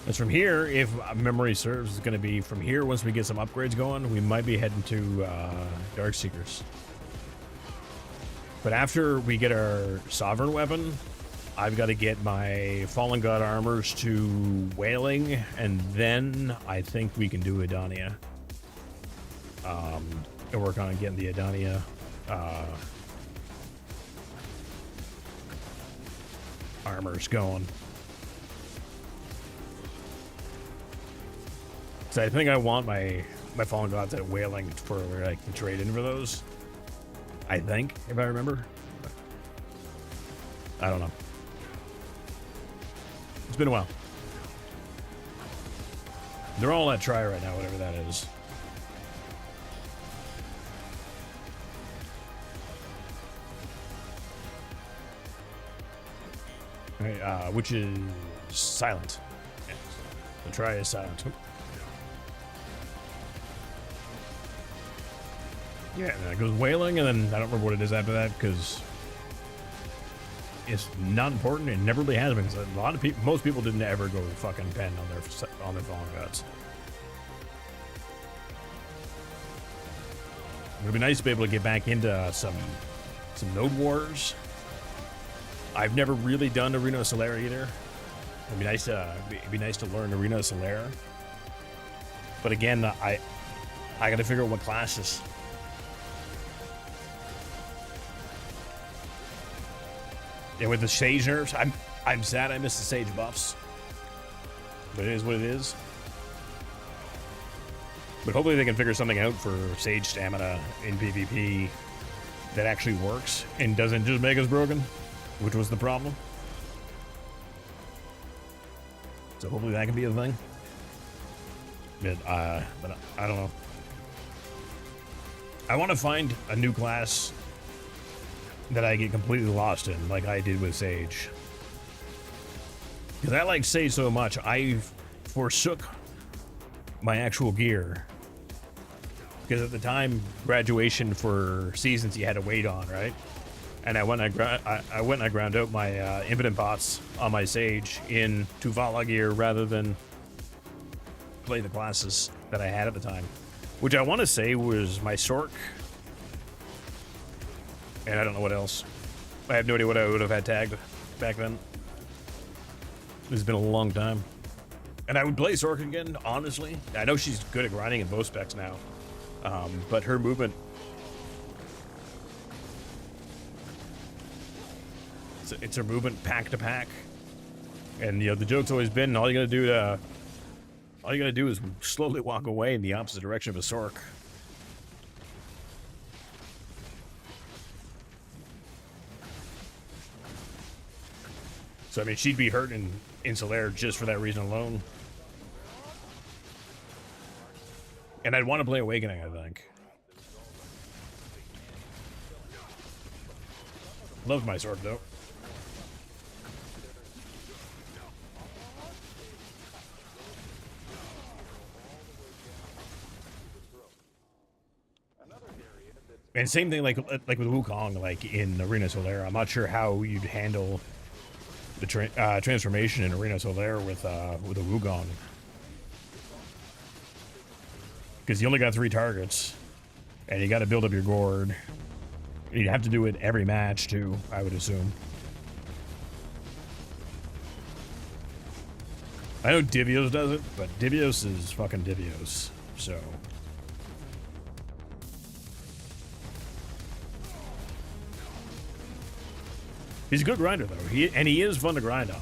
As from here, if memory serves, it's gonna be from here. Once we get some upgrades going, we might be heading to Dark Seekers. But after we get our Sovereign weapon, I've got to get my Fallen God armors to Wailing, and then I think we can do Adania. And work on getting the Adania armors going. So I think I want my Fallen Gods at Wailing for where I can trade in for those. I think, if I remember. I don't know. It's been a while. They're all at try right now, whatever that is. All right, which is silent. Yeah, the try is silent. Yeah, and then it goes Wailing, and then I don't remember what it is after that because it's not important. It never really has been. Cause a lot of people, most people didn't ever go fucking pen on their Fallen Gods. It would be nice to be able to get back into some Node Wars. I've never really done Arena of Solera either. It'd be nice to learn Arena of Solera. But again, I got to figure out what classes. Yeah, with the Sage nerfs, I'm sad I missed the Sage buffs. But it is what it is. But hopefully they can figure something out for Sage stamina in PvP that actually works and doesn't just make us broken, which was the problem. So hopefully that can be a thing. But I don't know. I want to find a new class that I get completely lost in, like I did with Sage. Because I like Sage so much, I forsook my actual gear. Because at the time, graduation for seasons you had to wait on, right? And I went and I ground out my Impotent Pots on my Sage in Tuvala gear rather than play the classes that I had at the time. Which I want to say was my Sork. And I don't know what else. I have no idea what I would have had tagged back then. It's been a long time. And I would play Sork again, honestly. I know she's good at grinding in both specs now. But her movement... It's her movement pack to pack. And, you know, the joke's always been, all you gotta do is slowly walk away in the opposite direction of a Sork. So, I mean, she'd be hurt in Solera just for that reason alone. And I'd want to play Awakening, I think. Loved my sword, though. And same thing like with Wukong, like in Arena Solera. I'm not sure how you'd handle the transformation in Arena Solera with a Wukong, because you only got 3 targets, and you got to build up your gourd. You'd have to do it every match too, I would assume. I know Divios does it, but Divios is fucking Divios, so. He's a good grinder though. He is fun to grind on.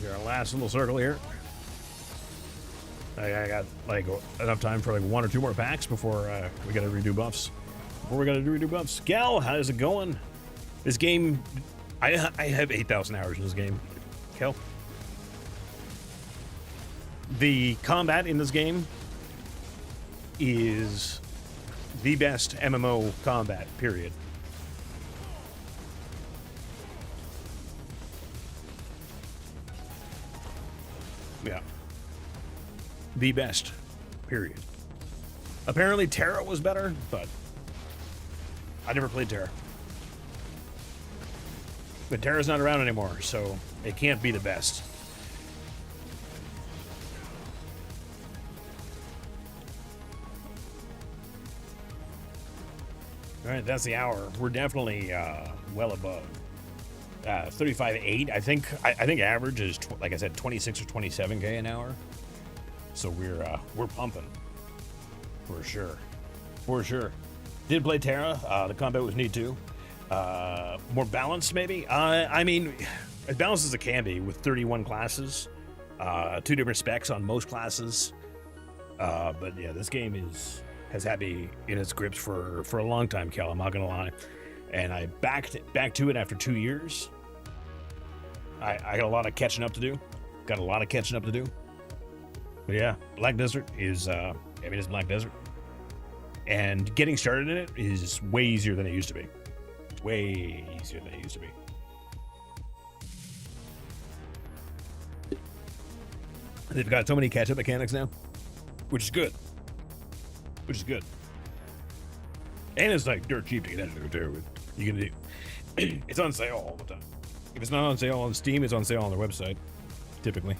Our last little circle here. I got like enough time for like 1 or 2 more packs before we gotta redo buffs. Gal, how's it going? This game, I have 8,000 hours in this game. Kel, the combat in this game is the best MMO combat. Period. Yeah. The best. Period. Apparently Terra was better, but I never played Terra. But Terra's not around anymore, so it can't be the best. All right, that's the hour. We're definitely well above 35.8. I think average is like I said 26 or 27k an hour. So we're pumping for sure. Did play Terra. The combat was neat too. More balanced maybe. I mean, as balanced as it can be with 31 classes, 2 different specs on most classes. But yeah, this game has had me in its grips for a long time, Kel. I'm not gonna lie. And I back to it after 2 years. I got a lot of catching up to do. But yeah, Black Desert is, it's Black Desert. And getting started in it is way easier than it used to be. Way easier than it used to be. They've got so many catch-up mechanics now, which is good. And it's like dirt cheap to get into it too. You can do. It's on sale all the time. If it's not on sale on Steam, it's on sale on their website, typically.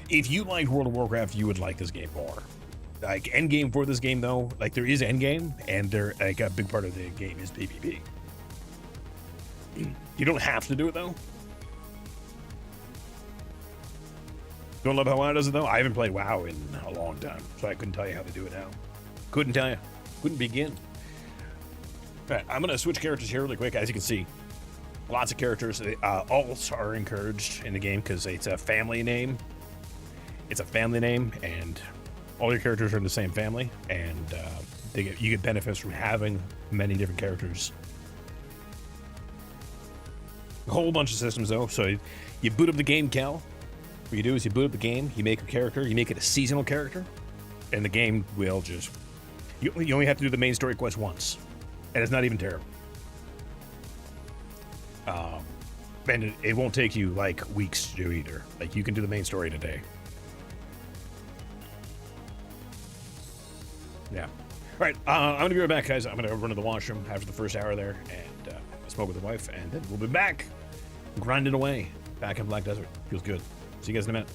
If you liked World of Warcraft, you would like this game more. Like, endgame for this game, though, like, there is endgame, and like, a big part of the game is PvP. You don't have to do it, though. Don't love how WoW does it, though? I haven't played WoW in a long time, so I couldn't tell you how to do it now. Couldn't tell you. Couldn't begin. All right, I'm going to switch characters here really quick. As you can see, lots of characters. Alts are encouraged in the game because it's a family name. And all your characters are in the same family, and you get benefits from having many different characters. A whole bunch of systems, though. So you boot up the game, Cal. What you do is you boot up the game, you make a character, you make it a seasonal character, and the game will just... You only have to do the main story quest once, and it's not even terrible. And it won't take you, like, weeks to do either. Like, you can do the main story in a day. Yeah. All right, I'm going to be right back, guys. I'm going to run to the washroom after the first hour there and smoke with the wife, and then we'll be back, grinding away, back in Black Desert. Feels good. See you guys in a minute.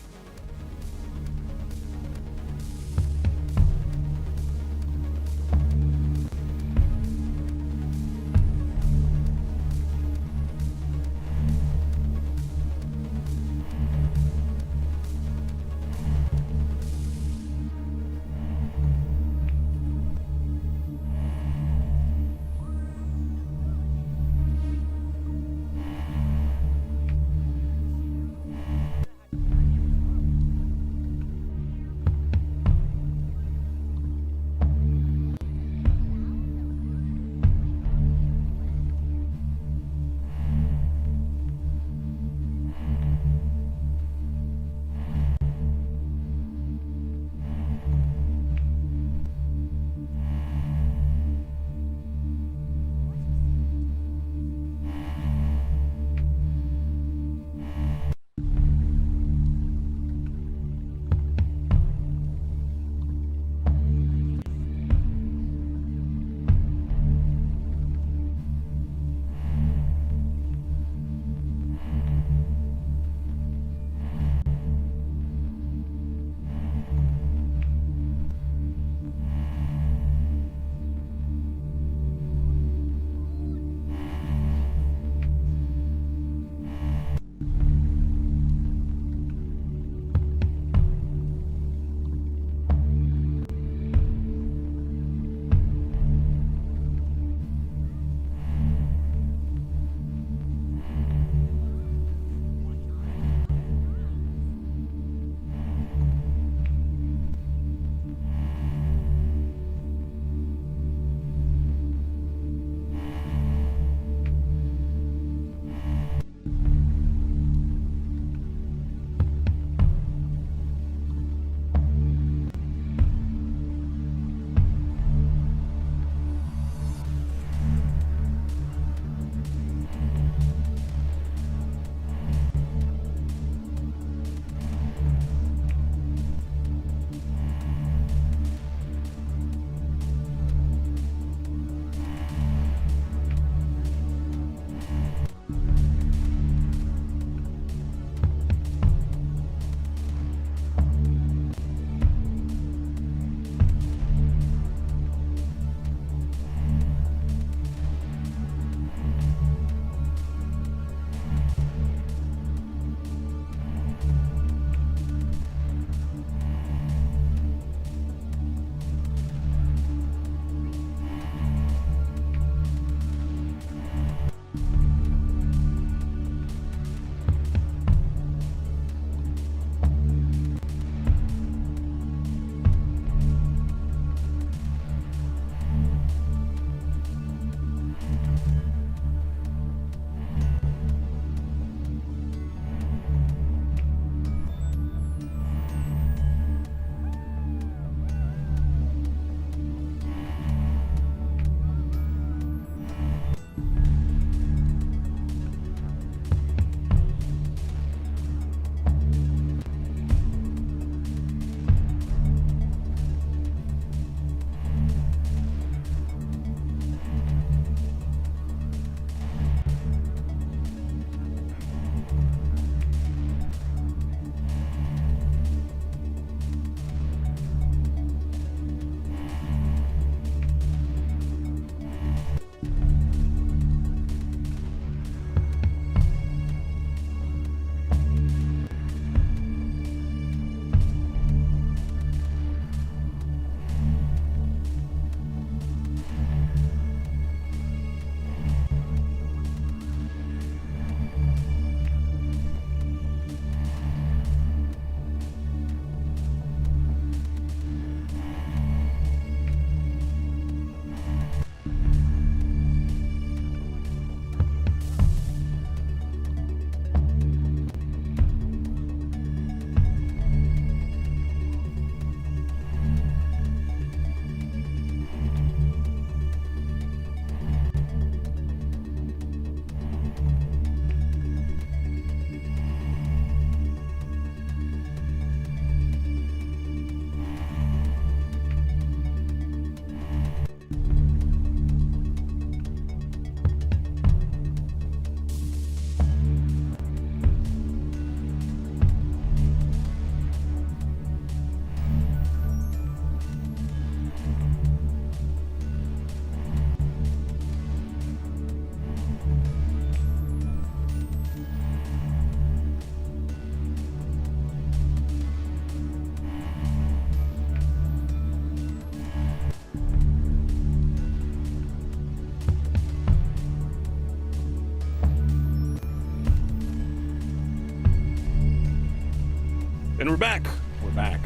And we're back. We're back.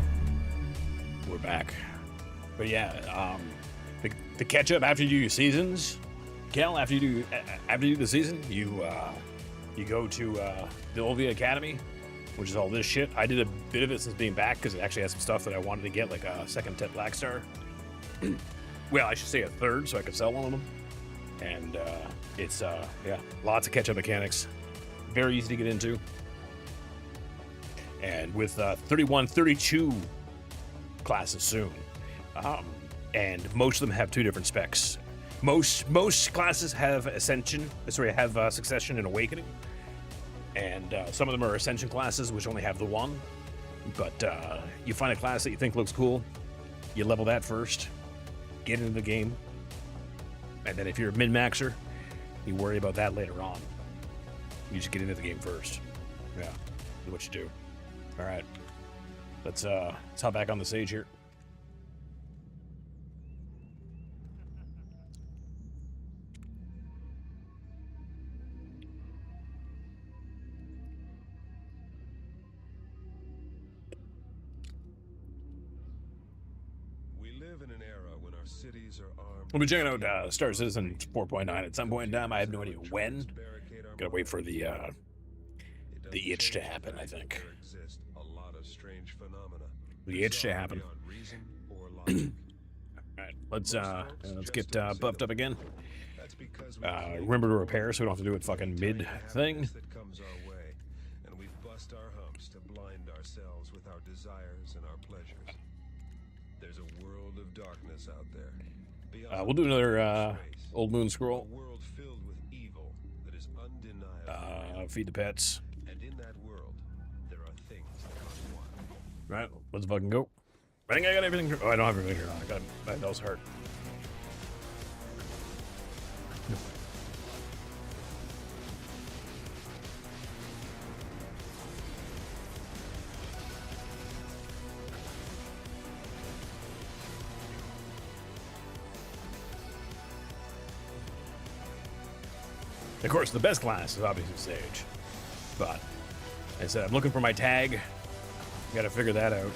We're back. But yeah, the catch up after you do your seasons, Cal. After you do the season, you go to the Olvia Academy, which is all this shit. I did a bit of it since being back because it actually has some stuff that I wanted to get, like a second Tet Black Star. Well, I should say a third, so I could sell one of them. And it's yeah, lots of catch up mechanics, very easy to get into. And with 31, 32 classes soon, and most of them have two different specs. Most classes have Ascension, have Succession and Awakening, and some of them are Ascension classes, which only have the one. But you find a class that you think looks cool, you level that first, get into the game, and then if you're a min-maxer, you worry about that later on. You just get into the game first. Yeah, that's what you do. All right, let's hop back on the stage here. We live in an era when our cities are armed. We'll be checking out Star Citizen 4.9 at some point in time. I have no idea when. Gotta wait for the itch to happen, I think. The itch to happen. Alright, let's get buffed up again. Remember to repair so we don't have to do it fucking mid thing. And we bust our humps to blind ourselves with our desires and our pleasures. There's a world of darkness out there. We'll do another Old Moon scroll. A world filled with evil that is undeniable. Feed the pets. And in that world, there are things that run wild. Right, let's fucking go. I think I got everything. Oh, I don't have everything here. I got my bells hurt. Of course, the best class is obviously Sage, but like I said, I'm looking for my tag. Got to figure that out.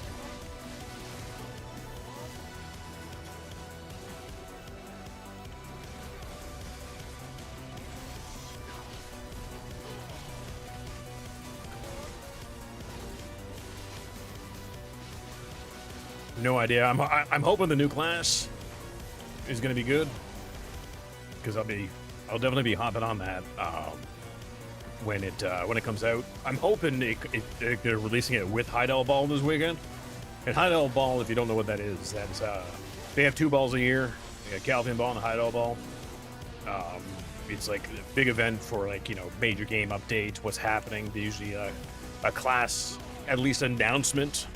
No idea. I'm hoping the new class is going to be good, because I'll definitely be hopping on that when it comes out. I'm hoping they're releasing it with Heidel Ball this weekend. And Heidel Ball, if you don't know what that is, that's they have 2 balls a year. They got Calvian Ball and a Heidel Ball. It's like a big event for, like, you know, major game updates, what's happening. They usually a class at least announcement.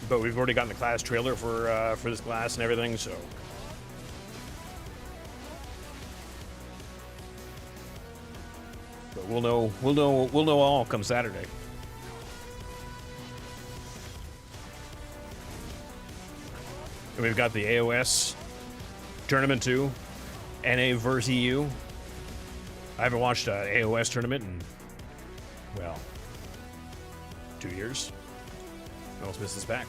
But we've already gotten the class trailer for this class and everything, so. But we'll know all come Saturday. And we've got the AOS tournament too, NA versus EU. I haven't watched an AOS tournament in, well, 2 years. I almost missed this back.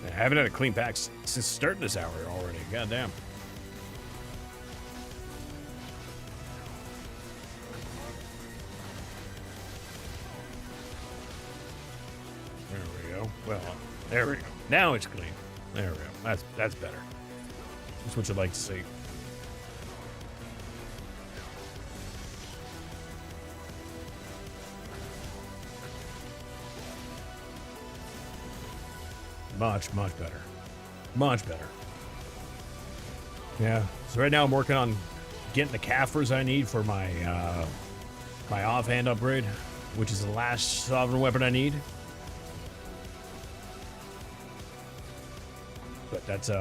I haven't had a clean pack since starting this hour already. God damn. There we go. Well, there we go. Now it's clean. There we go. That's better. That's what you'd like to see. Much better. Much better. Yeah. So right now I'm working on getting the Kafirs I need for my my offhand upgrade, which is the last sovereign weapon I need. But that's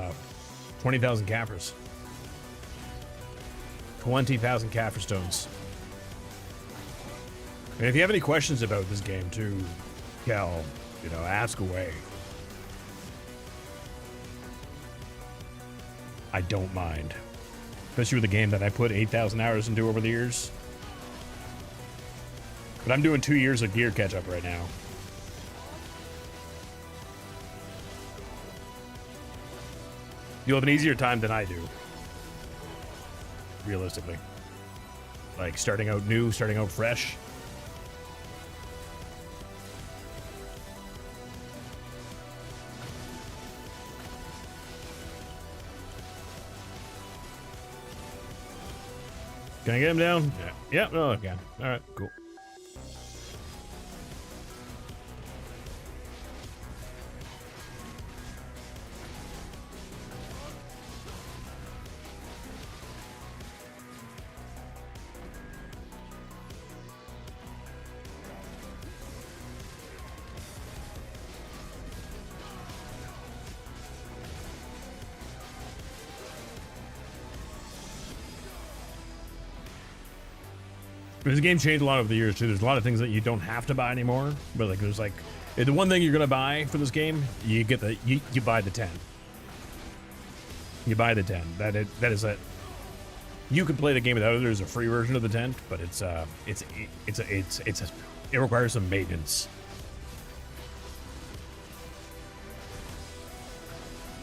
20,000 Kafirs. 20,000 Kafir stones. And if you have any questions about this game too, Cal, you know, ask away. I don't mind. Especially with a game that I put 8,000 hours into over the years. But I'm doing 2 years of gear catch-up right now. You'll have an easier time than I do. Realistically. Like, starting out new, starting out fresh. Can I get him down? Yeah. Yeah, no, I can. Alright, cool. This game changed a lot over the years too. There's a lot of things that you don't have to buy anymore. But like, there's like, the one thing you're gonna buy for this game, you get the you buy the 10. You buy the 10. That is a. You can play the game without it. There's a free version of the 10, but it requires some maintenance.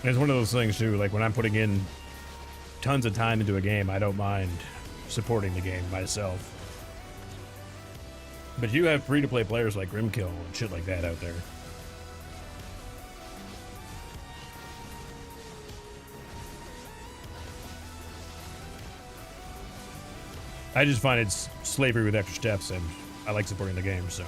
And it's one of those things too. Like when I'm putting in tons of time into a game, I don't mind supporting the game myself. But you have free-to-play players like Grimkill and shit like that out there. I just find it's slavery with extra steps, and I like supporting the game, so.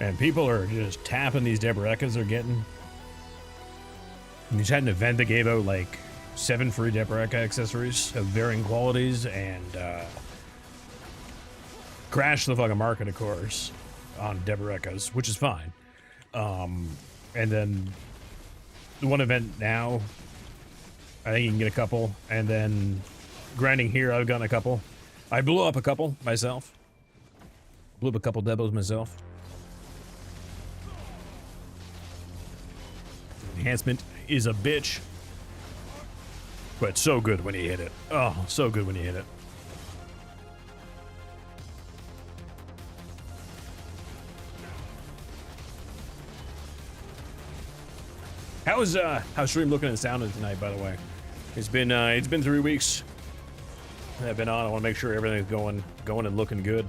And people are just tapping these Debereckas they're getting. We just had an event that gave out like 7 free Deberecka accessories of varying qualities and crashed the fucking market, of course, on Debereckas, which is fine. And then the one event now, I think you can get a couple. And then grinding here, I've gotten a couple. I blew up a couple myself. Blew up a couple Debos myself. Enhancement is a bitch, but so good when you hit it. Oh, so good when you hit it. How's stream looking and sounding tonight, by the way? It's been 3 weeks that I've been on. I want to make sure everything's going and looking good.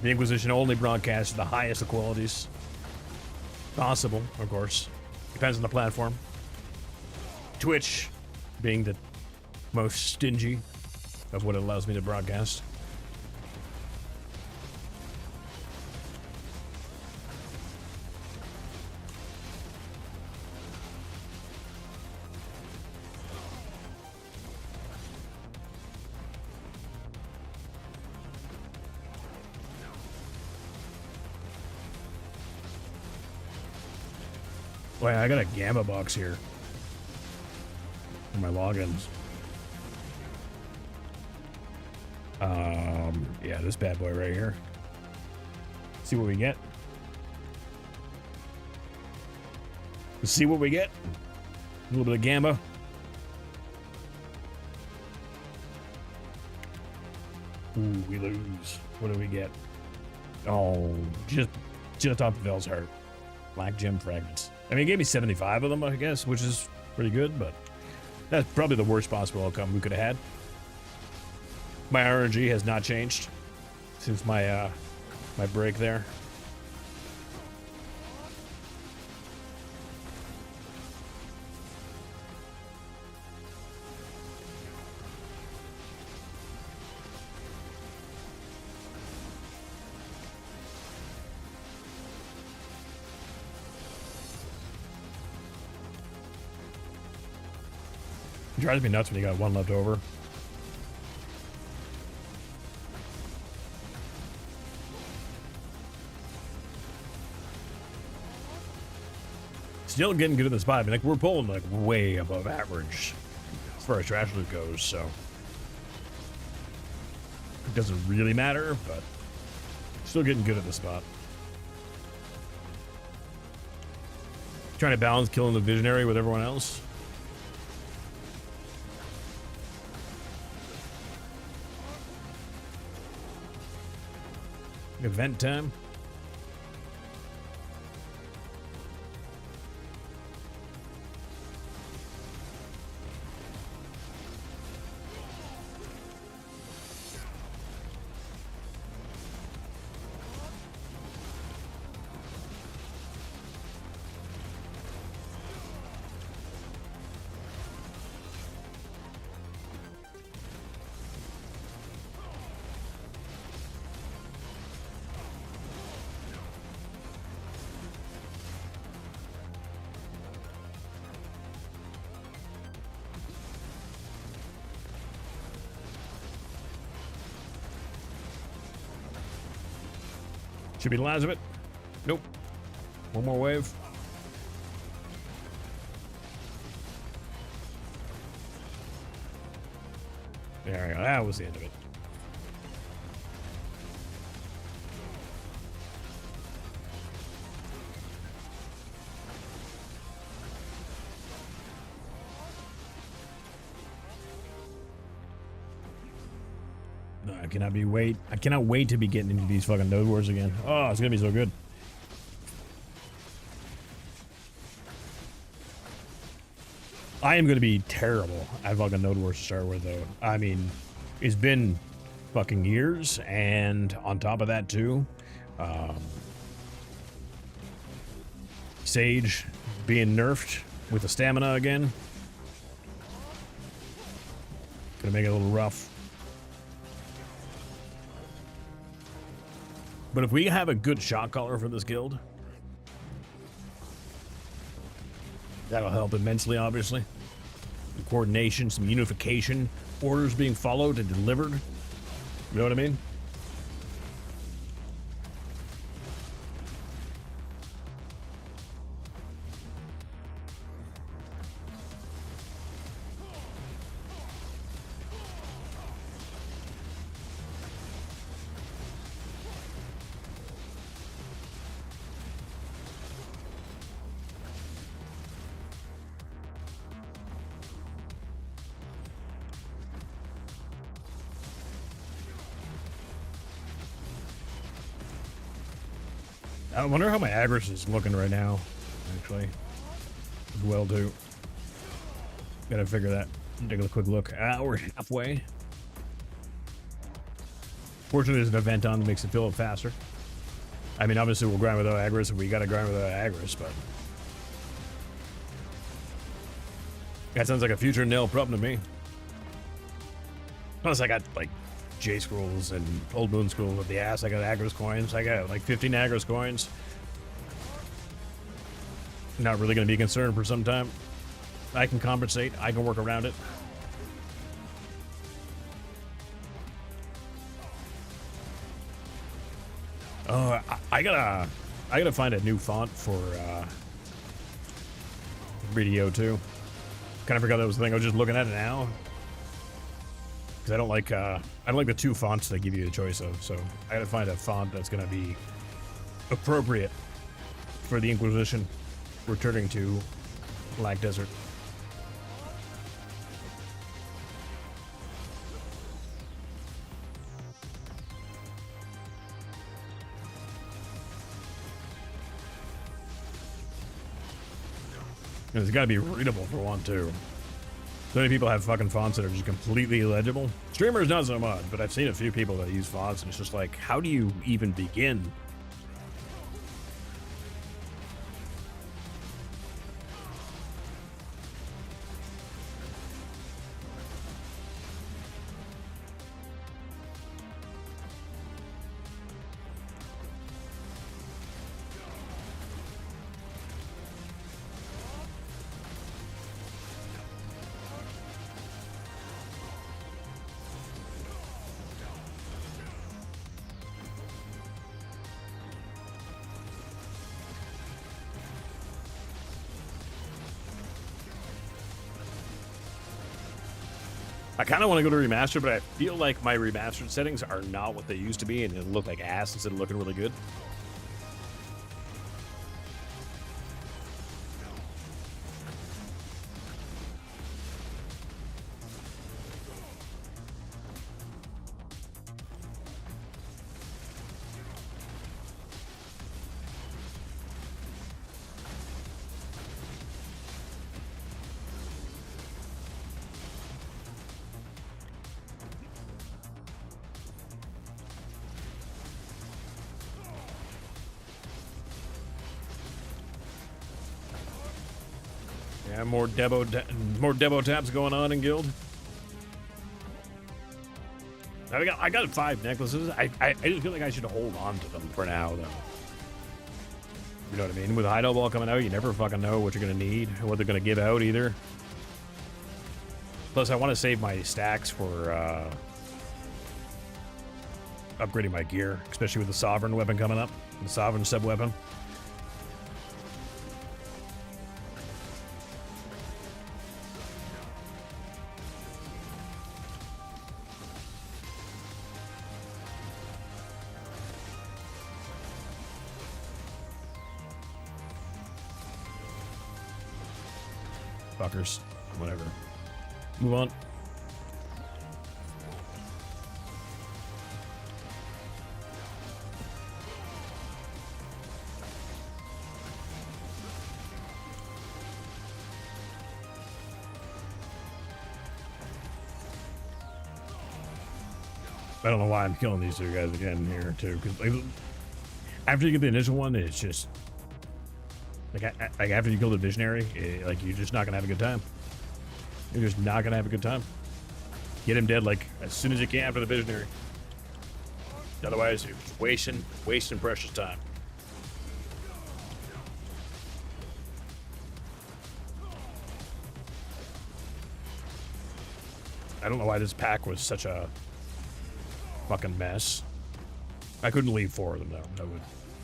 The Inquisition only broadcasts the highest of qualities possible, of course. Depends on the platform. Twitch being the most stingy of what it allows me to broadcast. Wait, I got a Gamma box here for my logins. Yeah, this bad boy right here. See what we get. Let's see what we get. A little bit of Gamma. Ooh, we lose. What do we get? Oh, just off Vel's heart. Black gem fragments. I mean, it gave me 75 of them, I guess, which is pretty good, but that's probably the worst possible outcome we could have had. My RNG has not changed since my my break there. It drives me nuts when you got one left over. Still getting good at the spot. I mean, like, we're pulling, like, way above average as far as trash loot goes, so it doesn't really matter, but still getting good at the spot. Trying to balance killing the visionary with everyone else. Event time. Should be the last of it. Nope. One more wave. There we go. That was the end of it. No, I cannot wait to be getting into these fucking node wars again. Oh, it's gonna be so good. I am gonna be terrible at fucking node wars to start with, though. I mean, it's been fucking years, and on top of that too, Sage being nerfed with the stamina again. Gonna make it a little rough. But if we have a good shot caller for this guild, that'll help immensely, obviously. The coordination, some unification, orders being followed and delivered. You know what I mean? I wonder how my aggression is looking right now, actually. As well, too. Gotta figure that. Take a quick look. We're halfway. Fortunately, there's an event on that makes it fill up faster. I mean, obviously, we'll grind without aggros, and we gotta grind without aggros, but that sounds like a future nil problem to me. Plus, I got, like, J scrolls and Old Moon scrolls of the ass. I got Agros coins. I got like 15 Agros coins. Not really going to be concerned for some time. I can compensate. I can work around it. I gotta find a new font for BDO too. Kind of forgot that was the thing. I was just looking at it now. Because I don't like the two fonts they give you a choice of, so I gotta find a font that's gonna be appropriate for the Inquisition returning to Black Desert. And it's gotta be readable for one too. So many people have fucking fonts that are just completely illegible. Streamers not so much, but I've seen a few people that use fonts and it's just like, how do you even begin? I kind of want to go to remaster, but I feel like my remastered settings are not what they used to be, and it'll look like ass instead of looking really good. Yeah, more Debo tabs going on in guild. I got 5 necklaces. I just feel like I should hold on to them for now, though. You know what I mean? With Hydro Ball coming out, you never fucking know what you're gonna need or what they're gonna give out either. Plus, I want to save my stacks for upgrading my gear, especially with the Sovereign weapon coming up, the Sovereign sub weapon. Fuckers. Whatever. Move on. I don't know why I'm killing these two guys again here too, because like, after you get the initial one, it's just like after you kill the visionary, like you're just not gonna have a good time. You're just not gonna have a good time. Get him dead like as soon as you can after the visionary. Otherwise, you're just wasting precious time. I don't know why this pack was such a fucking mess. I couldn't leave 4 of them though.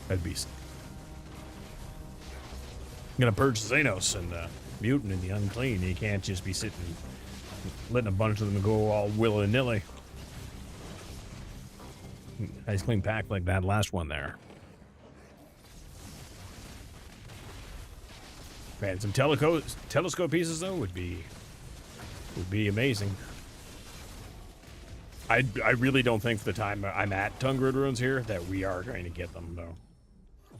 That'd be. I'm gonna purge Xenos and Mutant and the Unclean. You can't just be sitting, letting a bunch of them go all willy-nilly. Nice clean pack like that last one there. Man, some telescope pieces though would be amazing. I really don't think for the time I'm at Tungrad Ruins here that we are going to get them though.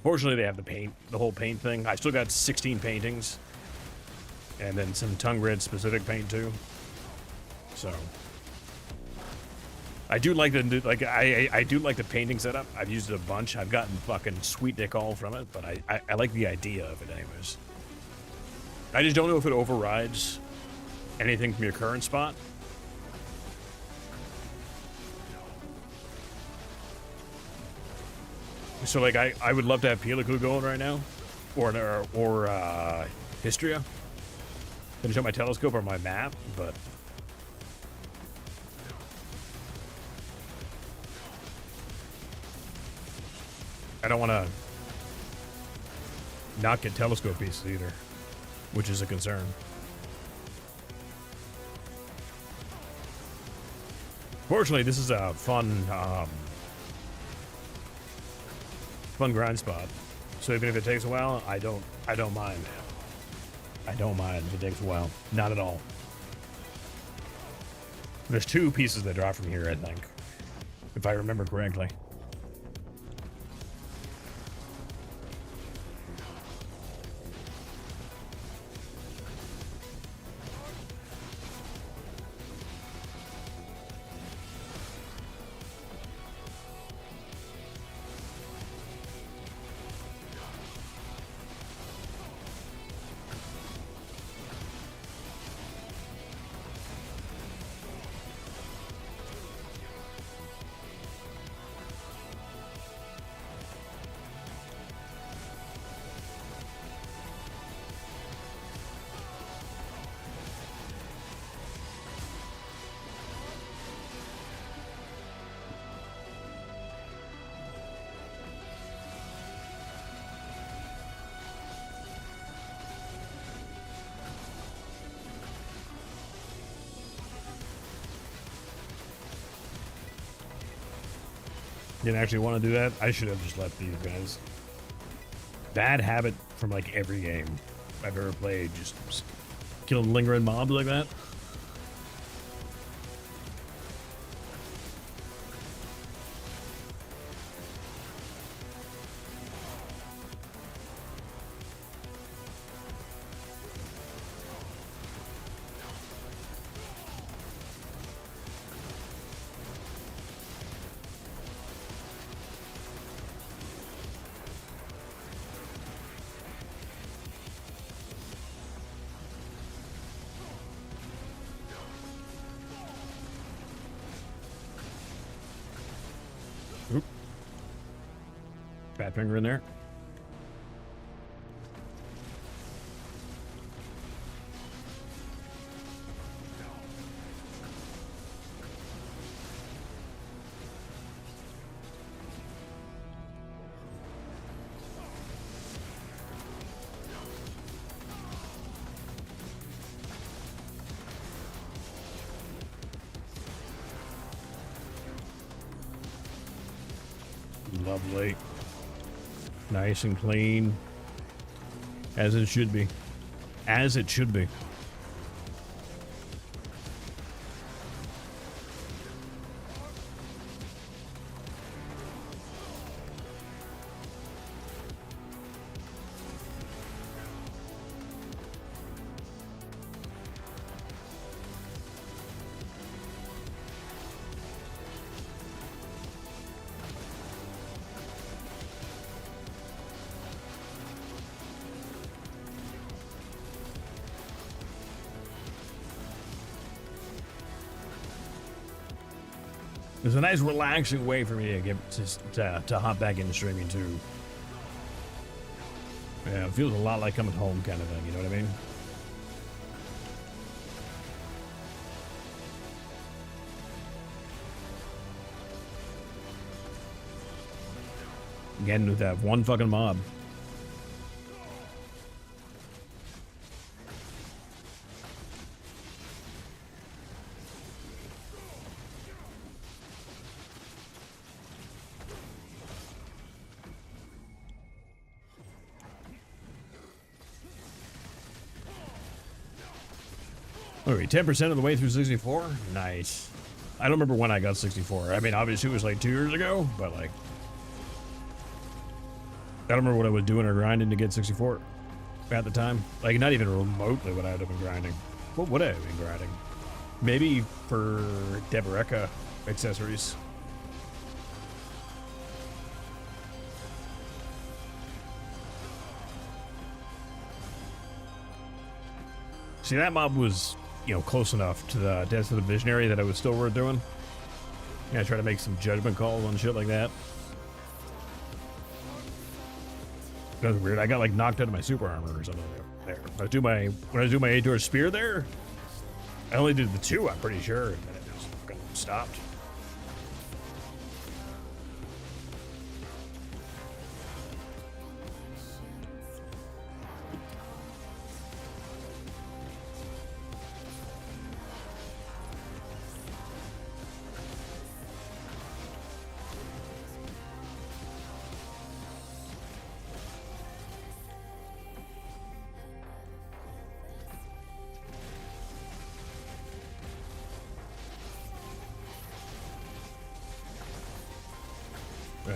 Fortunately, they have the whole paint thing. I still got 16 paintings, and then some Tungrad specific paint too. So I do like I do like the painting setup. I've used it a bunch. I've gotten fucking sweet dick all from it, but I like the idea of it anyways. I just don't know if it overrides anything from your current spot. So like I would love to have Peliku going right now, or Histria. Finish up my telescope or my map, but I don't want to not get telescope pieces either, which is a concern. Fortunately, this is a fun grind spot. So even if it takes a while, I don't mind. I don't mind if it takes a while. Not at all. There's 2 pieces that drop from here, I think, if I remember correctly. Didn't actually want to do that. I should have just left these guys. Bad habit from like every game I've ever played. Just killing lingering mobs like that. Oop. Fat finger in there. Lovely. Nice and clean. As it should be. As it should be. It's a nice relaxing way for me to get to hop back into streaming too. Yeah, it feels a lot like coming home kind of thing, you know what I mean? Again with that one fucking mob. Okay, 10% of the way through 64? Nice. I don't remember when I got 64. I mean, obviously it was like 2 years ago, but like... I don't remember what I was doing or grinding to get 64 at the time. Like, not even remotely what I would have been grinding. What would I have been grinding? Maybe for Deboreka accessories. See, that mob was, you know, close enough to the Dance of the Visionary that it was still worth doing. Yeah, try to make some judgment calls on shit like that. That was weird. I got like knocked out of my super armor or something there. When I do my Ator spear there, I only did the 2, I'm pretty sure, and then it just fucking stopped.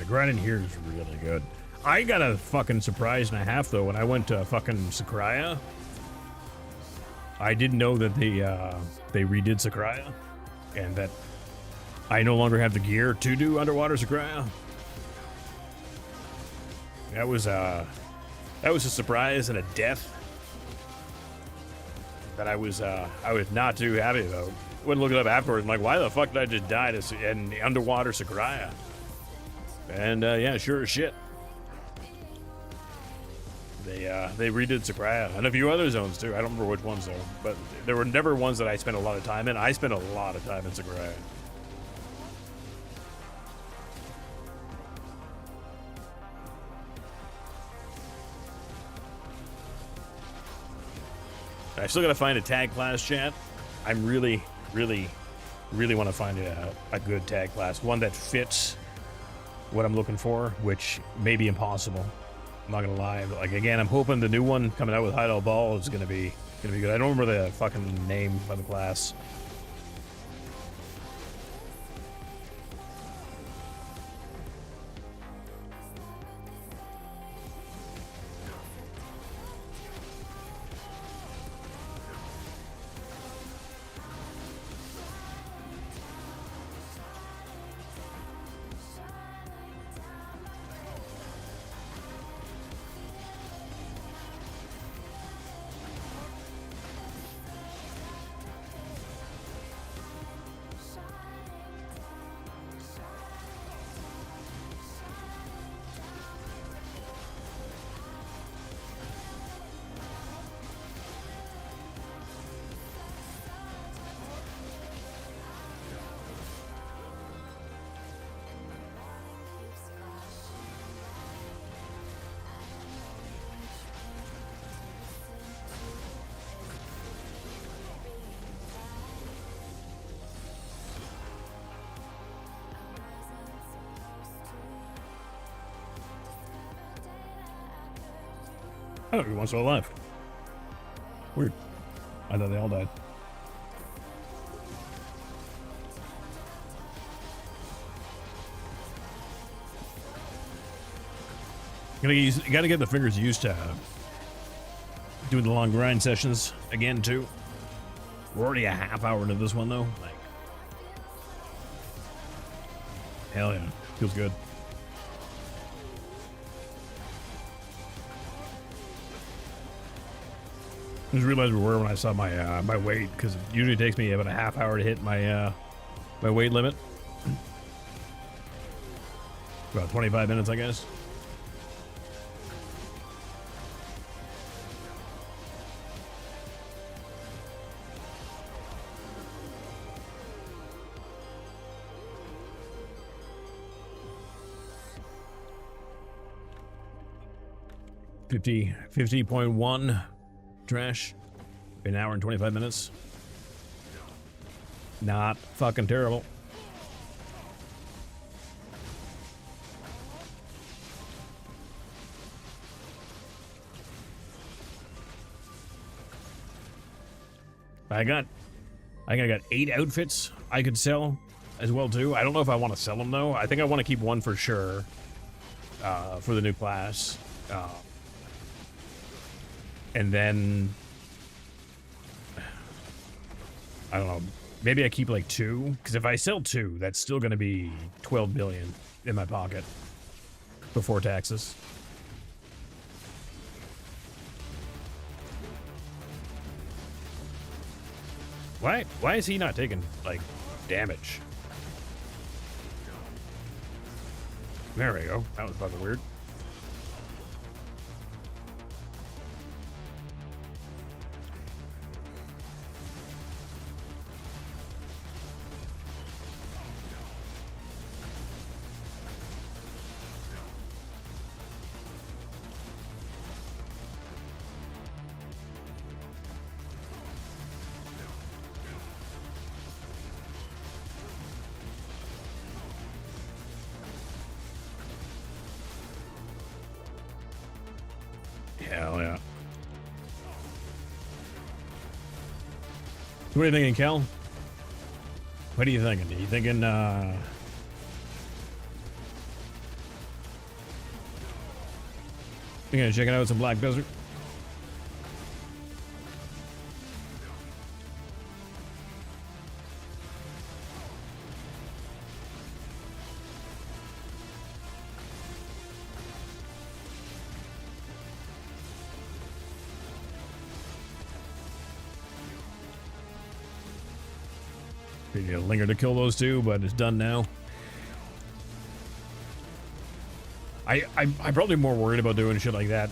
Grinding here is really good. I got a fucking surprise and a half though when I went to fucking Sakraya. I didn't know that they redid Sakraya, and that I no longer have the gear to do underwater Sakraya. That was a surprise and a death that I was not too happy about. Wouldn't look it up afterwards. I'm like, why the fuck did I just die in the underwater Sakraya? And yeah, sure as shit. They redid Sakraya and a few other zones too. I don't remember which ones though, but there were never ones that I spent a lot of time in. I spent a lot of time in Sakraya. I still gotta find a tag class, chat. I'm really want to find a good tag class, one that fits what I'm looking for, which may be impossible. I'm not gonna lie. But like again, I'm hoping the new one coming out with Heidel Ball is gonna be good. I don't remember the fucking name of the class. Oh, everyone's still alive. Weird. I thought they all died. Gotta get the fingers used to doing the long grind sessions again too. We're already a half hour into this one though. Like, hell yeah, feels good. I just realized where when I saw my my weight, because it usually takes me about a half hour to hit my my weight limit. About 25 minutes, I guess. $50.1 trash. An hour and 25 minutes. Not fucking terrible. I think I got 8 outfits I could sell as well too. I don't know if I want to sell them though. I think I want to keep one for sure for the new class. And then I don't know, maybe I keep like 2, because if I sell 2, that's still going to be 12 billion in my pocket before taxes. Why is he not taking like damage? There we go. That was fucking weird. Hell yeah. What are you thinking, Kel? What are you thinking? Are you thinking, you gonna check it out some Black Desert? You linger to kill those two, but it's done now. I'm probably more worried about doing shit like that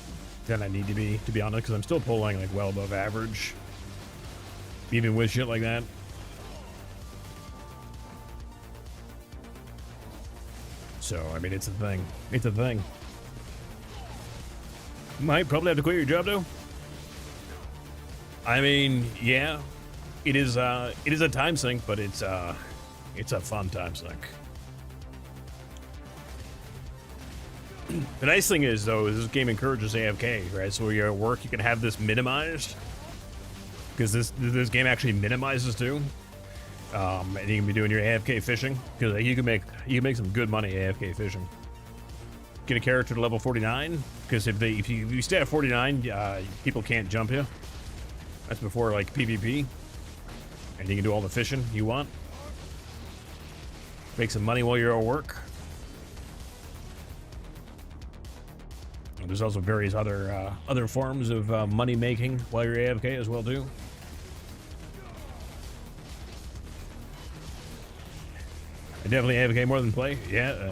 than I need to be honest, because I'm still pulling like well above average, even with shit like that. So I mean, it's a thing. It's a thing. Might probably have to quit your job though. I mean, yeah. It is a time sink, but it's a fun time sink. The nice thing is, though, is this game encourages AFK, right? So when you're at work, you can have this minimized, because this game actually minimizes too. And you can be doing your AFK fishing, because you can make some good money AFK fishing. Get a character to level 49, because if you stay at 49, people can't jump you. That's before like PvP, and you can do all the fishing you want. Make some money while you're at work. And there's also various other forms of money making while you're AFK as well too. I definitely AFK more than play. Yeah.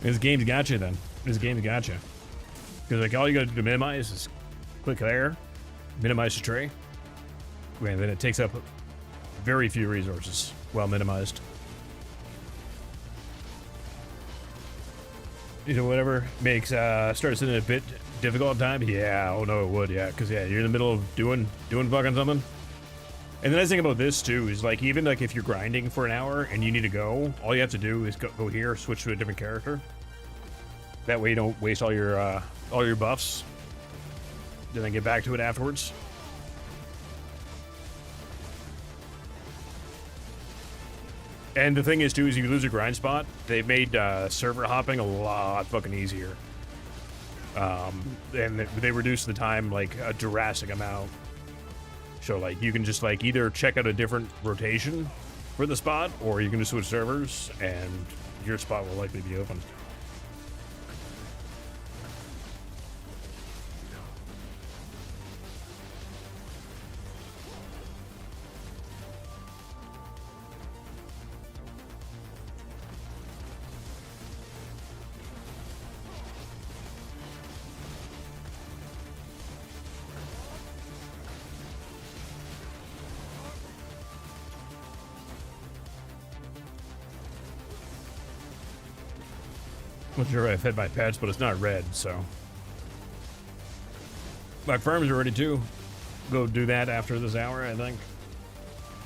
This game's got you then. This game's got you. Because like all you gotta do to minimize is click there, minimize the tray. And then it takes up very few resources while minimized. You know, whatever makes starts in a bit difficult time. Yeah, oh no, it would. Yeah, because yeah, you're in the middle of doing fucking something. And the nice thing about this too is like even like if you're grinding for an hour and you need to go, all you have to do is go here, switch to a different character. That way you don't waste all your buffs. Then get back to it afterwards. And the thing is too is if you lose a grind spot, they've made server hopping a lot fucking easier. And they reduced the time like a drastic amount. So like you can just like either check out a different rotation for the spot, or you can just switch servers and your spot will likely be open. I'm not sure if I fed my pets, but it's not red, so. My farms are ready to go do that after this hour, I think.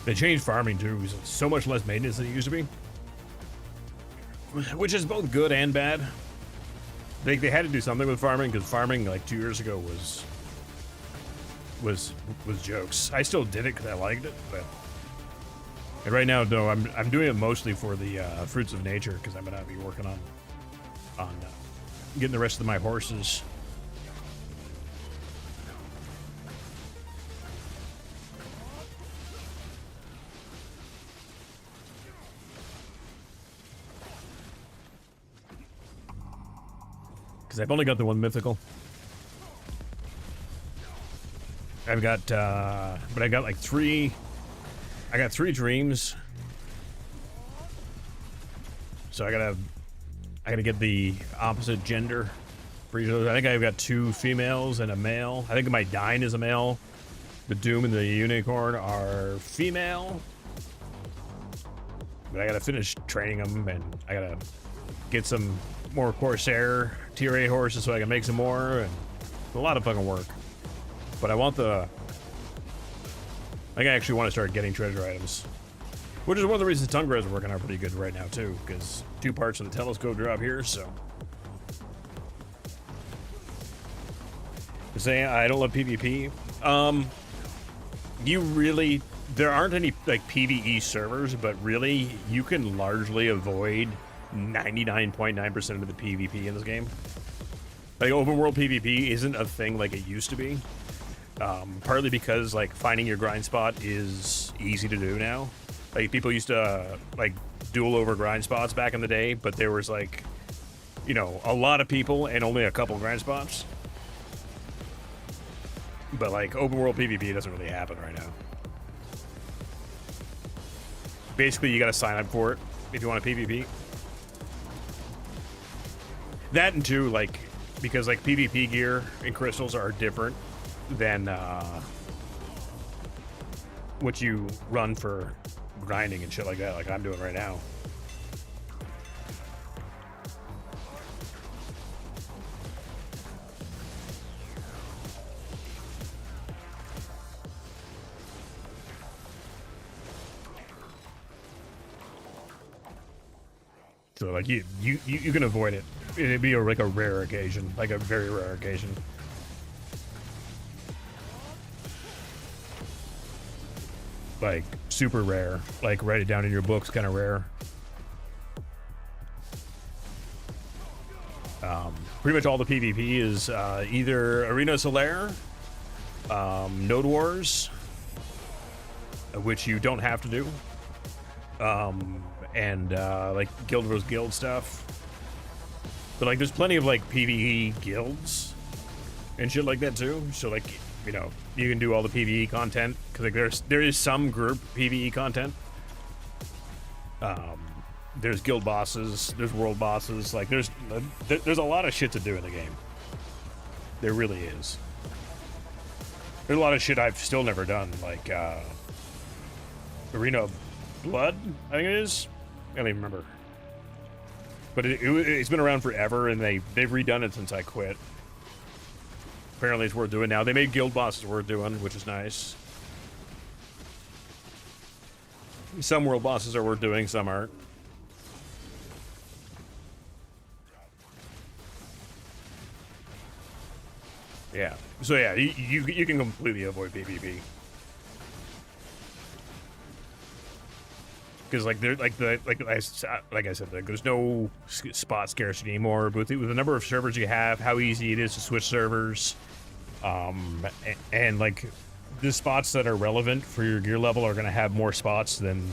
They changed farming too, so it's so much less maintenance than it used to be. Which is both good and bad. They had to do something with farming, because farming like 2 years ago was jokes. I still did it because I liked it, but and right now, though, I'm doing it mostly for the fruits of nature, because I'm gonna be working on getting the rest of my horses. Because I've only got the one mythical. I've got, but I got like three. I got 3 dreams. So I gotta get the opposite gender. I think I've got 2 females and a male. I think my Dine is a male. The Doom and the Unicorn are female. But I gotta finish training them, and I gotta get some more Corsair Tier 8 horses so I can make some more, and a lot of fucking work. But I want I think I actually want to start getting treasure items. Which is one of the reasons Tungrads are working out pretty good right now too, because 2 parts of the telescope drop here, so. Saying I don't love PvP. There aren't any like PvE servers, but really you can largely avoid 99.9% of the PvP in this game. Like open world PvP isn't a thing like it used to be. Partly because like finding your grind spot is easy to do now. Like people used to like duel over grind spots back in the day, but there was like, you know, a lot of people and only a couple grind spots. But like open world PvP doesn't really happen right now. Basically, you gotta sign up for it if you want a PvP. That and 2, like, because like PvP gear and crystals are different than what you run for grinding and shit like that, like I'm doing right now. So like you can avoid it it'd be like a rare occasion, like a very rare occasion. Like super rare, like write it down in your books, kind of rare. Pretty much all the PvP is either Arena Solaire, Node Wars, which you don't have to do, and like Guild vs. Guild stuff. But like, there's plenty of like PvE guilds and shit like that too. So like, you know, you can do all the PvE content because like there is some group PvE content. There's guild bosses, there's world bosses, like there's a lot of shit to do in the game. There really is. There's a lot of shit I've still never done, like Arena of Blood, I think it is. I don't even remember. But it's been around forever, and they've redone it since I quit. Apparently it's worth doing now. They made guild bosses worth doing, which is nice. Some world bosses are worth doing, some aren't. Yeah. So yeah, you can completely avoid PvP. Because like I said, there's no spot scarcity anymore. With the number of servers you have, how easy it is to switch servers, and like the spots that are relevant for your gear level are going to have more spots than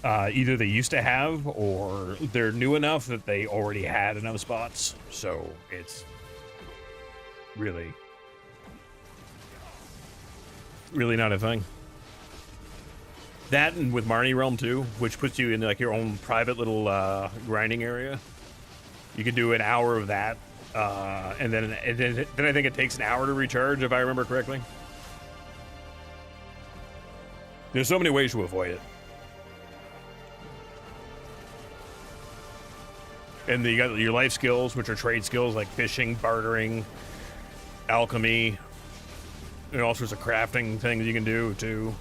either they used to have, or they're new enough that they already had enough spots. So it's really not a thing. That, and with Marnie Realm too, which puts you in like your own private little grinding area. You can do an hour of that, and then I think it takes an hour to recharge, if I remember correctly. There's so many ways to avoid it. And you got your life skills, which are trade skills like fishing, bartering, alchemy, and all sorts of crafting things you can do too.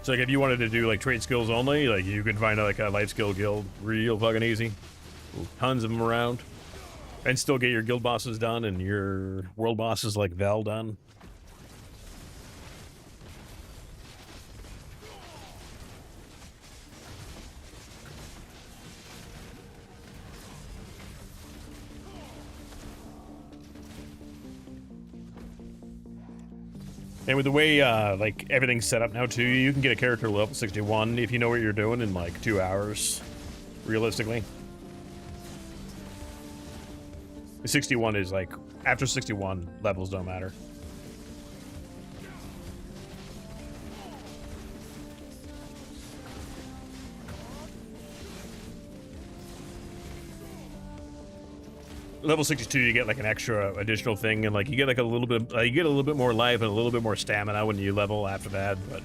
So like if you wanted to do like trade skills only, like you could find like a life skill guild real fucking easy. Tons of them around. And still get your guild bosses done and your world bosses like Vel done. And with the way like everything's set up now too, you can get a character level 61 if you know what you're doing in like 2 hours, realistically. 61 is like, after 61, levels don't matter. Level 62, you get like an extra additional thing, and like you get like a little bit, you get a little bit more life and a little bit more stamina when you level after that. But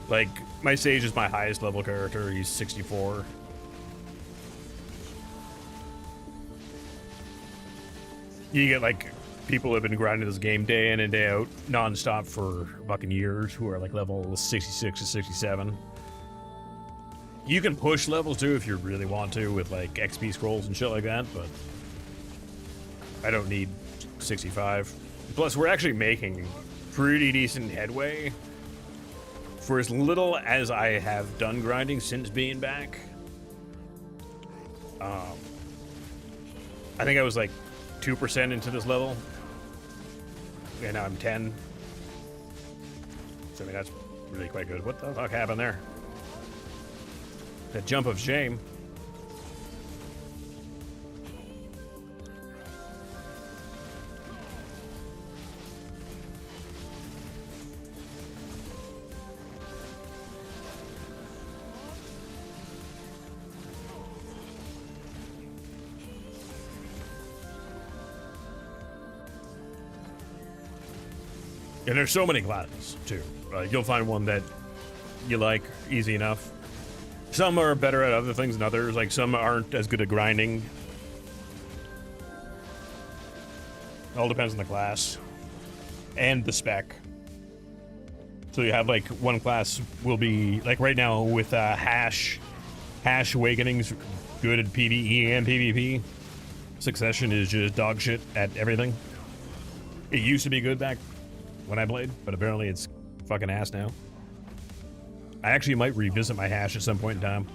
like my Sage is my highest level character. He's 64. You get like people who have been grinding this game day in and day out, non-stop for fucking years, who are like level 66 to 67. You can push levels too if you really want to with like XP scrolls and shit like that, but I don't need 65. Plus, we're actually making pretty decent headway for as little as I have done grinding since being back. I think I was like 2% into this level, and now I'm 10. So I mean, that's really quite good. What the fuck happened there? That jump of shame. And there's so many classes too. You'll find one that you like easy enough. Some are better at other things than others. Like some aren't as good at grinding. All depends on the class. and the spec. So you have like one class will be like right now with Hash Awakening's good at PvE and PvP. Succession is just dog shit at everything. It used to be good back when I played, but apparently it's fucking ass now. I actually might revisit my Hash at some point in time,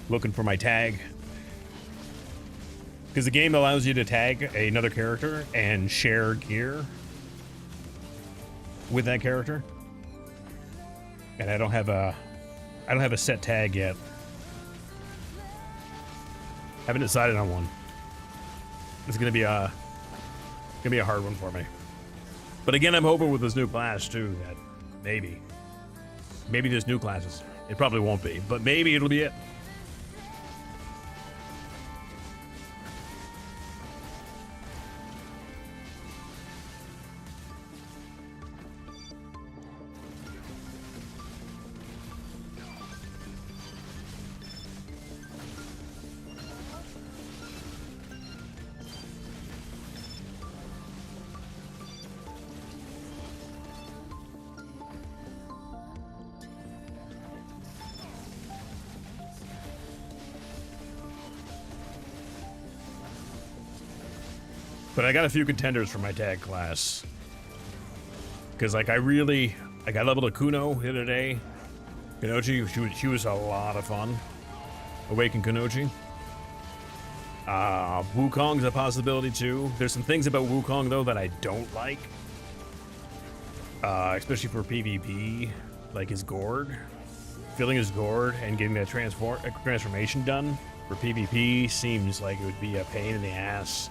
looking for my tag. Because the game allows you to tag another character and share gear with that character. And I don't have a set tag yet. Haven't decided on one. It's gonna be a hard one for me. But again, I'm hoping with this new class too that maybe there's new classes. It probably won't be, but maybe it'll be it. But I got a few contenders for my tag class. Because, like, I leveled a Kuno the other day. Kunoichi, she was a lot of fun. Awaken Kunoichi. Wukong's a possibility, too. There's some things about Wukong, though, that I don't like. Especially for PvP. Like his gourd. Filling his gourd and getting that transformation done for PvP seems like it would be a pain in the ass.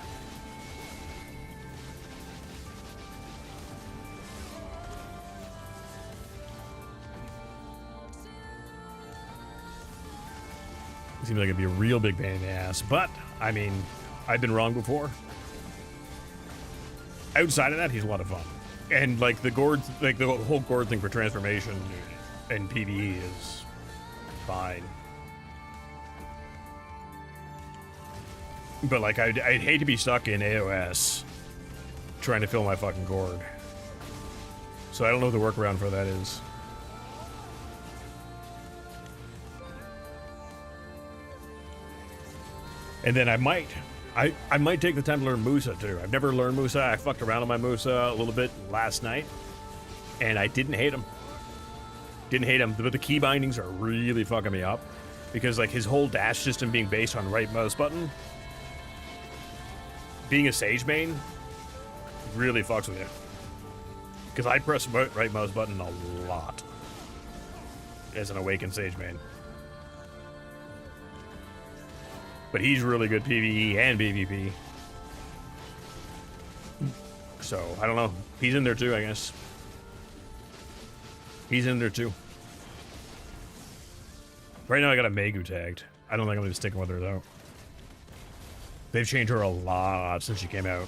Seems like it'd be a real big pain in the ass, but I mean, I've been wrong before. Outside of that, he's a lot of fun, and like the gourd, like the whole gourd thing for transformation and PvE is fine. But like, I'd hate to be stuck in AOS trying to fill my fucking gourd. So I don't know what the workaround for that is. And then I might take the time to learn Musa too. I've never learned Musa. I fucked around on my Musa a little bit last night, and I didn't hate him. Didn't hate him, but the key bindings are really fucking me up because like his whole dash system being based on right mouse button, being a Sage main, really fucks with you. Because I press right mouse button a lot as an Awakened Sage main. But he's really good PvE and PvP. So, I don't know. He's in there too, I guess. He's in there too. Right now I got a Megu tagged. I don't think I'm going to be sticking with her though. They've changed her a lot since she came out.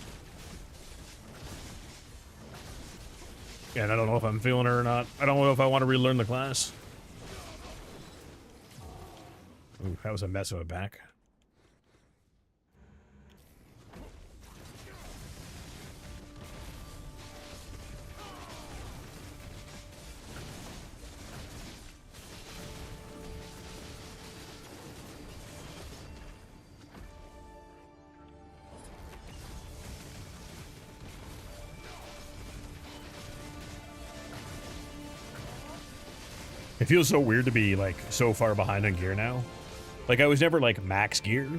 And I don't know if I'm feeling her or not. I don't know if I want to relearn the class. Ooh, that was a mess of a back. It feels so weird to be like so far behind on gear now. Like I was never like max gear,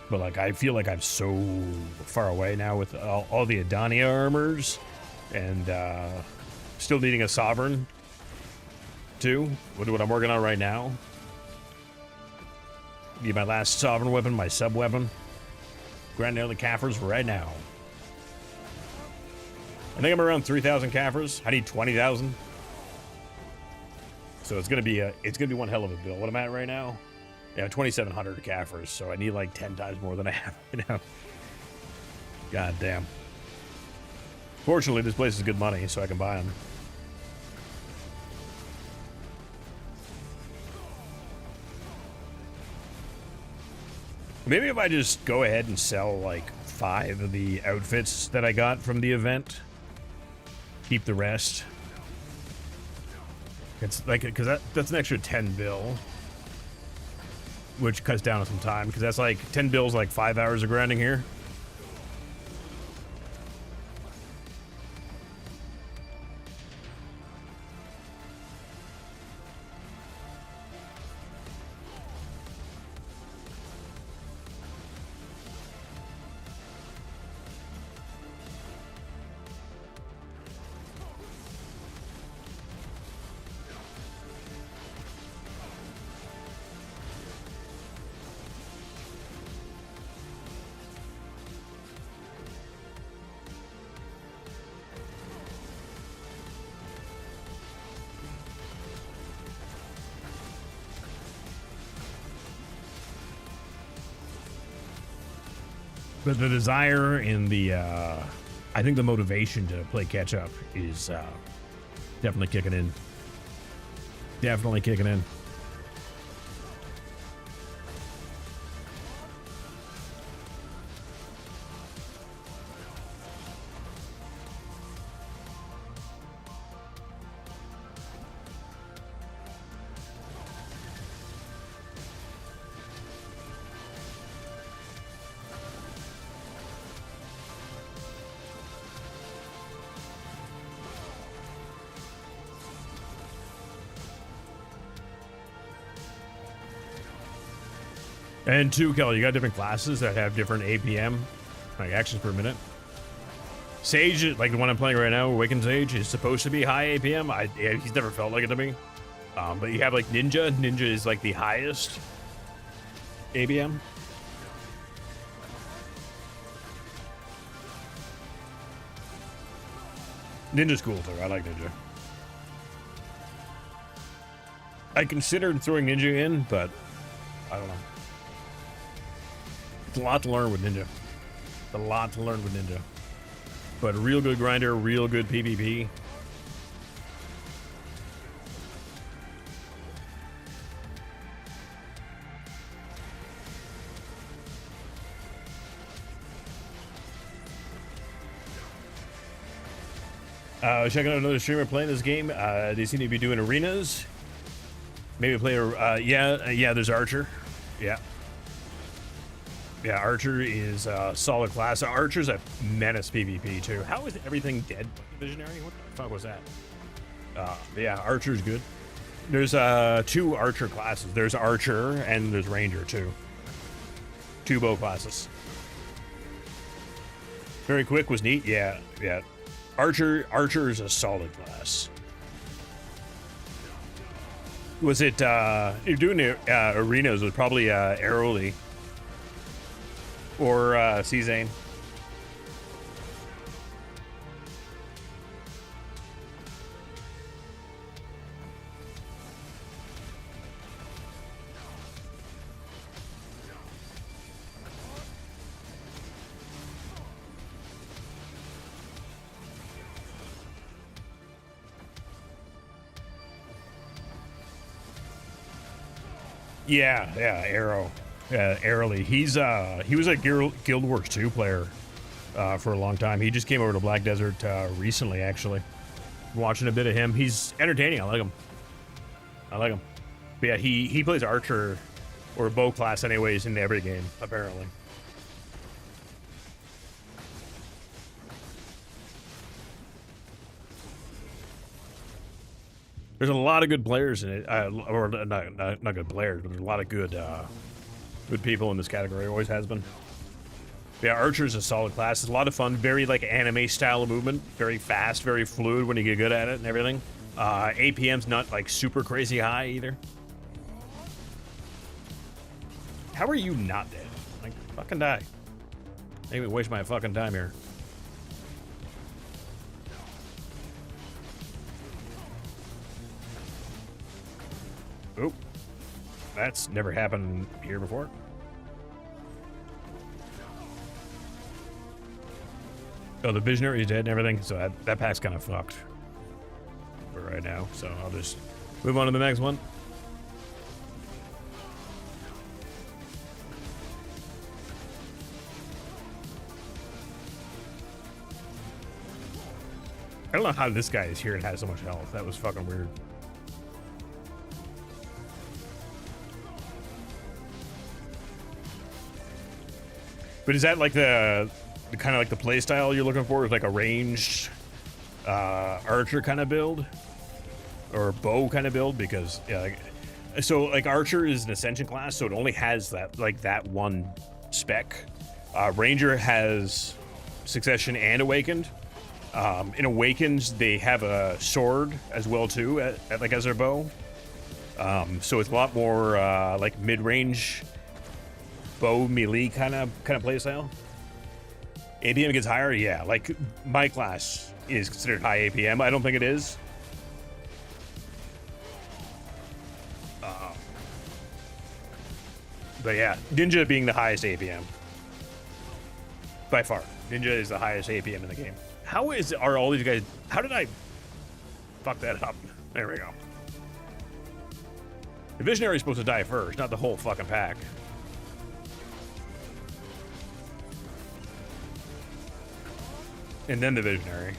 but like I feel like I'm so far away now with all the Adania armors and still needing a Sovereign too. What I'm working on right now. Need my last Sovereign weapon, my sub weapon. Grinding out the Kafirs right now. I think I'm around 3,000 Kafirs. I need 20,000. So it's gonna be one hell of a bill. What I'm at right now? Yeah, 2,700 Kafirs, so I need like 10 times more than I have right now. God damn. Fortunately, this place is good money, so I can buy them. Maybe if I just go ahead and sell like 5 of the outfits that I got from the event. keep the rest. It's like, because that's an extra 10 bill, which cuts down on some time, because that's like 10 bills, like 5 hours of grinding here. But the desire and the, I think the motivation to play catch up is definitely kicking in. Definitely kicking in. And two, Kelly, you got different classes that have different APM, like actions per minute. Sage, like the one I'm playing right now, Awakened Sage, is supposed to be high APM. He's never felt like it to me. But you have like Ninja. Ninja is like the highest APM. Ninja's cool too. I like Ninja. I considered throwing Ninja in, but I don't know. It's a lot to learn with Ninja. It's a lot to learn with Ninja. But a real good grinder, real good PvP. Checking out another streamer playing this game. They seem to be doing arenas. Maybe play a, yeah, there's Archer. Yeah. Yeah, Archer is a solid class. Archer's a menace PvP too. How is everything dead? Visionary? What the fuck was that? Yeah, Archer's good. There's two Archer classes. There's Archer and there's Ranger too. Two bow classes. Very quick was neat. Yeah, yeah. Archer is a solid class. Was it you're doing arenas? It was probably Aeroly or C-Zane. Yeah, Arrow. Yeah, Aeroly. He was a Guild Wars 2 player for a long time. He just came over to Black Desert recently, actually. Watching a bit of him. He's entertaining. I like him. But yeah, he plays Archer or bow class anyways in every game, apparently. There's a lot of good players in it, or not good players, but there's a lot of good people in this category. Always has been. Yeah, Archer's a solid class. It's a lot of fun. Very like anime style of movement. Very fast, very fluid when you get good at it and everything. APM's not like super crazy high either. How are you not dead? Like, fucking die. Maybe waste my fucking time here. Oop. That's never happened here before. Oh, the Visionary is dead and everything, so that pack's kind of fucked for right now. So I'll just move on to the next one. I don't know how this guy is here and has so much health. That was fucking weird. But is that like the kind of like the play style you're looking for? Is like a ranged archer kind of build, or bow kind of build? Because yeah, so like archer is an ascension class, so it only has that like that one spec. Ranger has succession and awakened. In awakened, they have a sword as well too, like as their bow. So it's a lot more like mid-range bow melee kind of playstyle. APM gets higher, yeah. Like my class is considered high APM. I don't think it is. But yeah, Ninja being the highest APM by far. Ninja is the highest APM in the game. Are all these guys? How did I fuck that up? There we go. The Visionary is supposed to die first, not the whole fucking pack. And then the Visionary.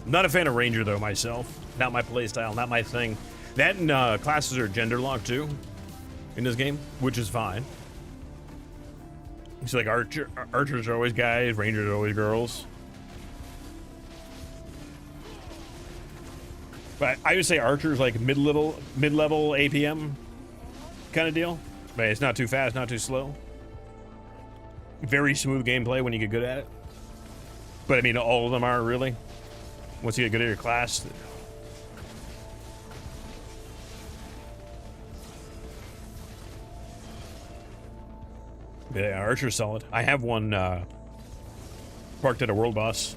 Not a fan of Ranger though myself. Not my playstyle, not my thing. That and classes are gender locked too in this game, which is fine. It's like archers are always guys, rangers are always girls. But I would say archers like mid-level APM kind of deal. But it's not too fast, not too slow. Very smooth gameplay when you get good at it. But I mean, all of them are really. Once you get good at your class. Yeah, archer's solid. I have one parked at a world boss.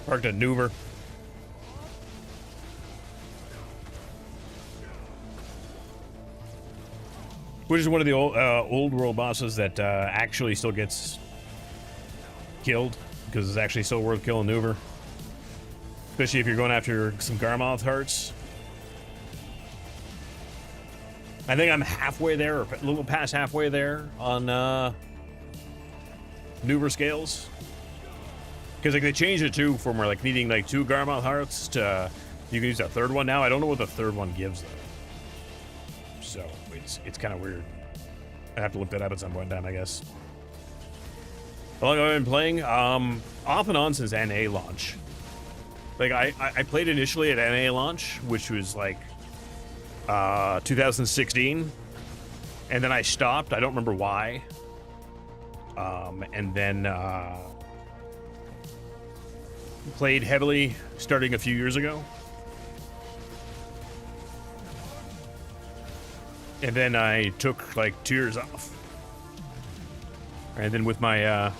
Parked at Nuver. Which is one of the old world bosses that actually still gets killed, because it's actually still worth killing Nuver. Especially if you're going after some Garmoth hearts. I think I'm halfway there, or a little past halfway there on Nuver scales. Because like they changed it too from like needing like 2 Garmoth hearts to you can use a third one now. I don't know what the third one gives though. So it's kind of weird. I have to look that up at some point in time, I guess. How long have I been playing? Off and on since NA launch. Like I played initially at NA launch, which was like 2016, and then I stopped. I don't remember why. And then played heavily starting a few years ago. And then I took like 2 years off. And then with my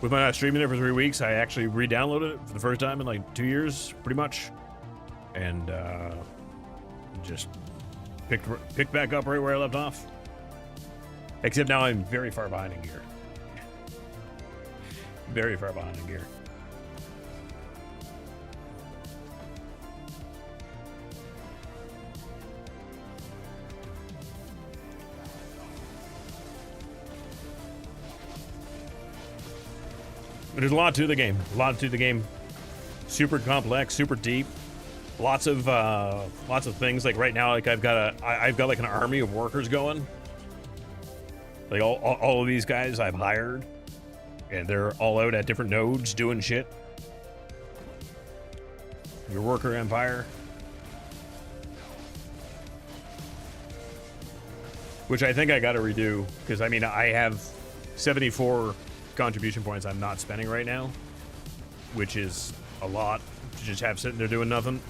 not streaming it for 3 weeks, I actually re-downloaded it for the first time in like 2 years, pretty much. And just picked back up right where I left off. Except now I'm very far behind in gear. Very far behind in gear. But there's a lot to the game. A lot to the game. Super complex, super deep. Lots of things. Like right now, like I've got like an army of workers going. Like all of these guys I've hired, and they're all out at different nodes doing shit. Your worker empire, which I think I got to redo because I mean I have 74 contribution points I'm not spending right now, which is a lot to just have sitting there doing nothing.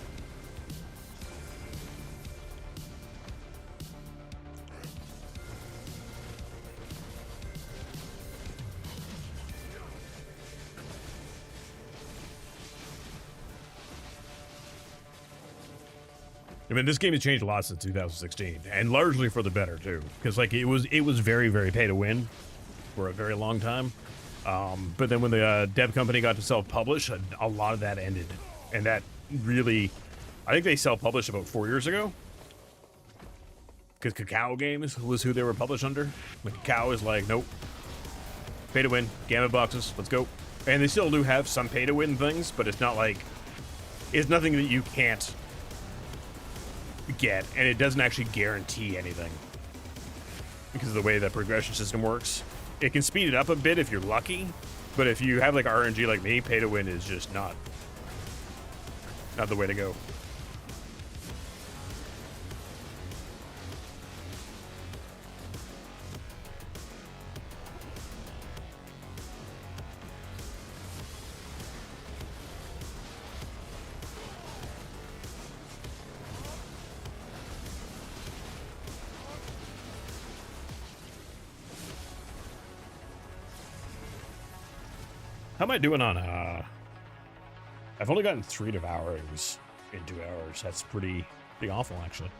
I mean, this game has changed a lot since 2016, and largely for the better too. Because like it was very, very pay to win. for a very long time. But then when the dev company got to self-publish, a lot of that ended. And that really, I think they self-published about 4 years ago. Because Cacao Games was who they were published under. But Cacao is like, nope. Pay to win, Gamma boxes, let's go. And they still do have some pay to win things, but it's not like, it's nothing that you can't get, and it doesn't actually guarantee anything because of the way that progression system works. It can speed it up a bit if you're lucky, but if you have like RNG like me, pay to win is just not the way to go. How am I doing on, I've only gotten 3 devourings in 2 hours. That's pretty awful, actually.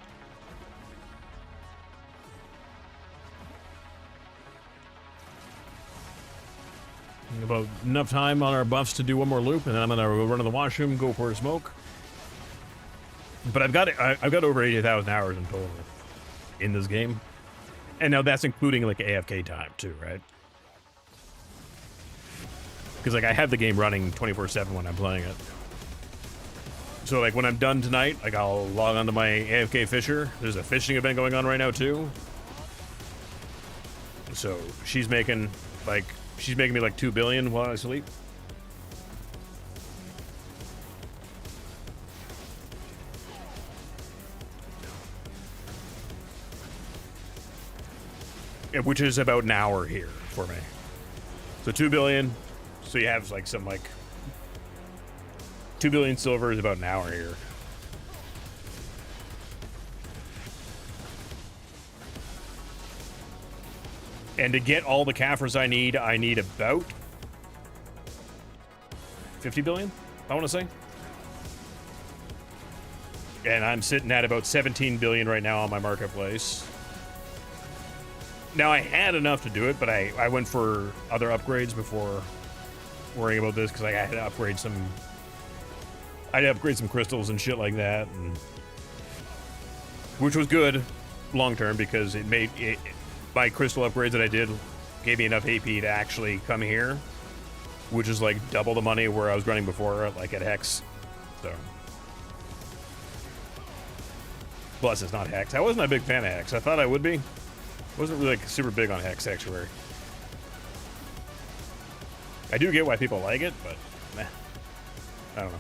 About enough time on our buffs to do one more loop, and then I'm gonna go run to the washroom, go for a smoke. But I've got over 80,000 hours in total in this game. And now that's including like AFK time too, right? Because like I have the game running 24/7 when I'm playing it. So like when I'm done tonight, like I'll log onto my AFK Fisher. There's a fishing event going on right now too. So she's making me like 2 billion while I sleep. Yeah, which is about an hour here for me. So 2 billion. So you have like some like 2 billion silver is about an hour here. And to get all the Caphras I need about 50 billion, I want to say. And I'm sitting at about 17 billion right now on my marketplace. Now I had enough to do it, but I went for other upgrades before worrying about this because I had to upgrade some. I had to upgrade some crystals and shit like that, and which was good long term because it made it. My crystal upgrades that I did gave me enough AP to actually come here, which is like double the money where I was running before, like at Hex. So plus it's not Hex. I wasn't a big fan of Hex. I thought I would be. Wasn't really like super big on Hex Sanctuary. I do get why people like it, but meh. I don't know.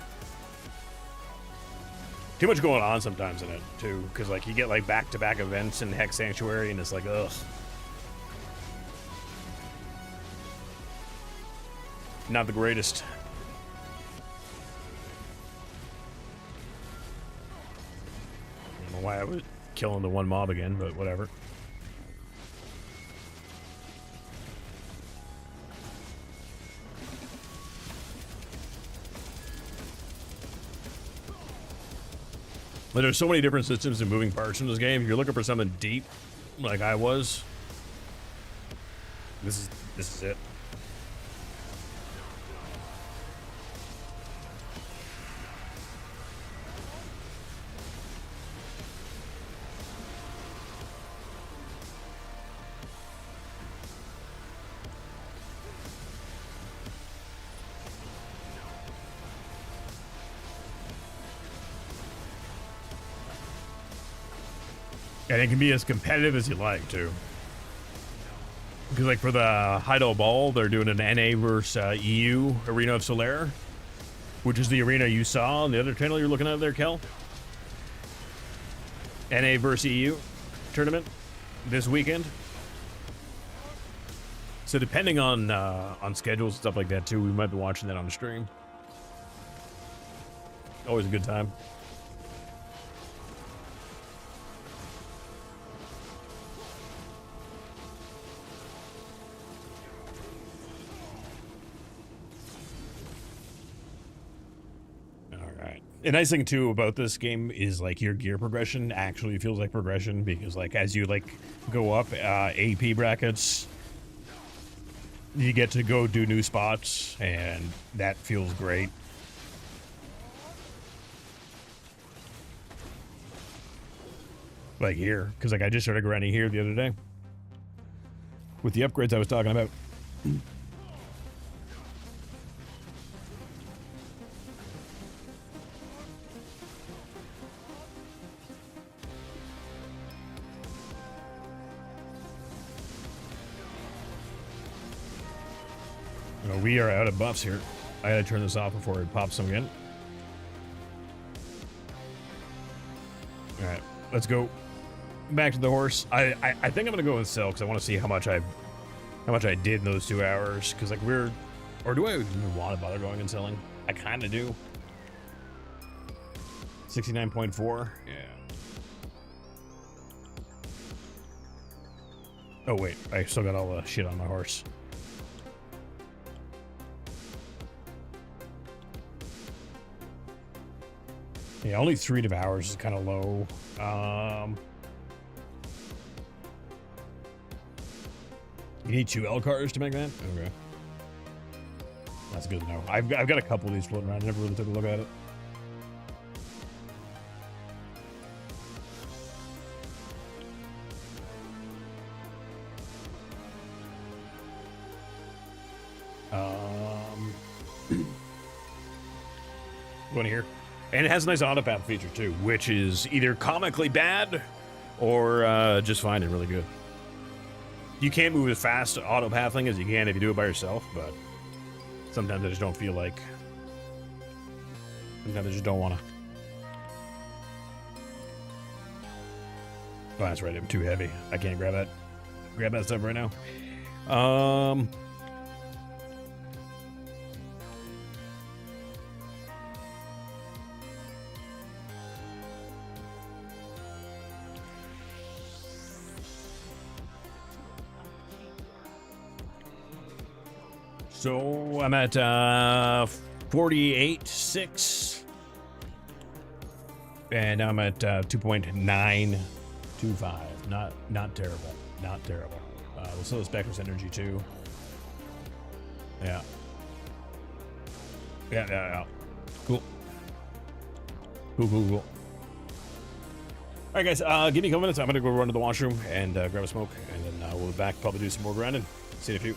Too much going on sometimes in it too, because like you get like back-to-back events in Hex Sanctuary, and it's like ugh. Not the greatest. I don't know why I was killing the one mob again, but whatever. But there's so many different systems and moving parts in this game. If you're looking for something deep, like I was, this is it. And it can be as competitive as you like, too. Because, like, for the Heido Ball, they're doing an NA versus EU Arena of Solaire, which is the arena you saw on the other channel you're looking at there, Kel. NA versus EU tournament this weekend. So depending on schedules and stuff like that, too, we might be watching that on the stream. Always a good time. The nice thing too about this game is like your gear progression actually feels like progression because like as you like go up AP brackets, you get to go do new spots, and that feels great. Like here, because like I just started grinding here the other day with the upgrades I was talking about. We are out of buffs here. I had to turn this off before it pops some again. All right, let's go back to the horse. I think I'm gonna go with sell because I want to see how much I did in those 2 hours. Because like or do I even want to bother going and selling? I kind of do. 69.4. Yeah. Oh wait, I still got all the shit on my horse. Yeah, only 3 devours is kind of low. You need 2 L cars to make that? Okay. That's good to know. I've got a couple of these floating around. I never really took a look at it. Going here. And it has a nice autopath feature too, which is either comically bad or just fine and really good. You can't move as fast autopathing as you can if you do it by yourself, but sometimes I just don't feel like. Sometimes I just don't want to. Oh, that's right. I'm too heavy. I can't grab that. Grab that stuff right now. So I'm at 48.6, and I'm at 2.925. Not terrible. Not terrible. We'll sell the Spectrus energy too. Yeah. Yeah. Cool. Cool. All right, guys. Give me a couple minutes. I'm gonna go run to the washroom and grab a smoke, and then we'll be back. Probably do some more grinding. See you in a few.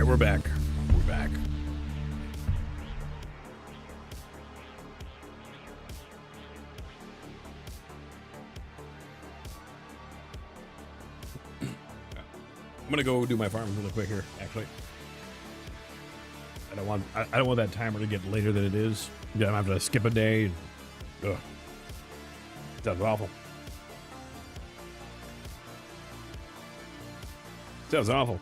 right, we're back. We're back. I'm gonna go do my farm really quick here. Actually, I don't want that timer to get later than it is. Yeah, I'm gonna have to skip a day. Ugh. Sounds awful. Sounds awful.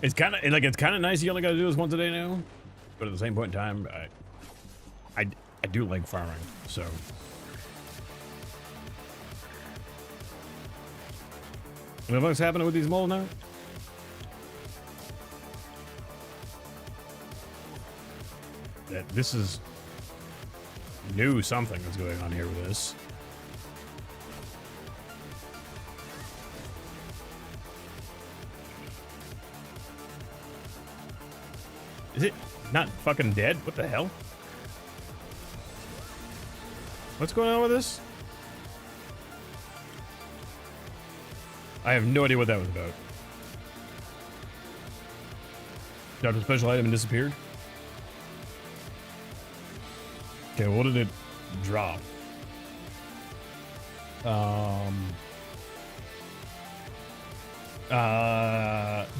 It's kind of nice. You only got to do this once a day now, but at the same point in time, I do like farming. So what the fuck's happening with these moles now? That this is new something that's going on here with this. Is it not fucking dead? What the hell? What's going on with this? I have no idea what that was about. Dropped a special item and disappeared? Okay, what did it drop?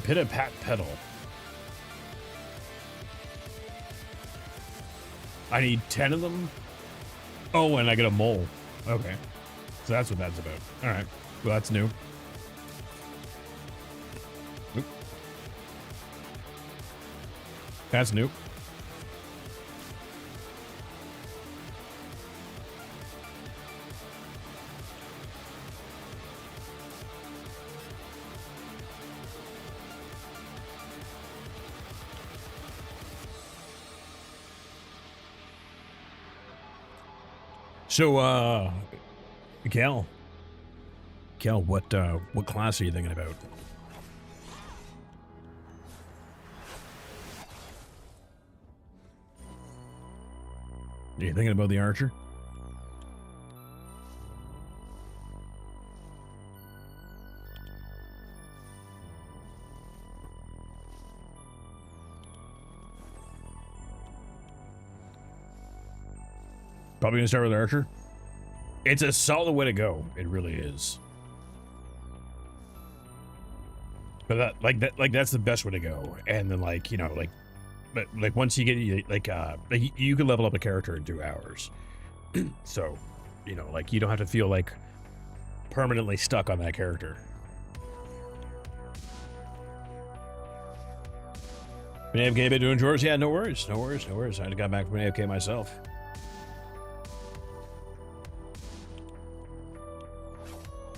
Pit-a-pat pedal. I need 10 of them? Oh, and I get a mole. Okay. So that's what that's about. Alright. Well, that's new. Oop. That's new. So, Cal, what class are you thinking about? Are you thinking about the archer? Probably gonna start with archer. It's a solid way to go. It really is. But that's the best way to go. And then but once you get you can level up a character in 2 hours. So, you don't have to feel like permanently stuck on that character. Been AFK, been doing chores? Yeah, no worries. I just got back from AFK myself.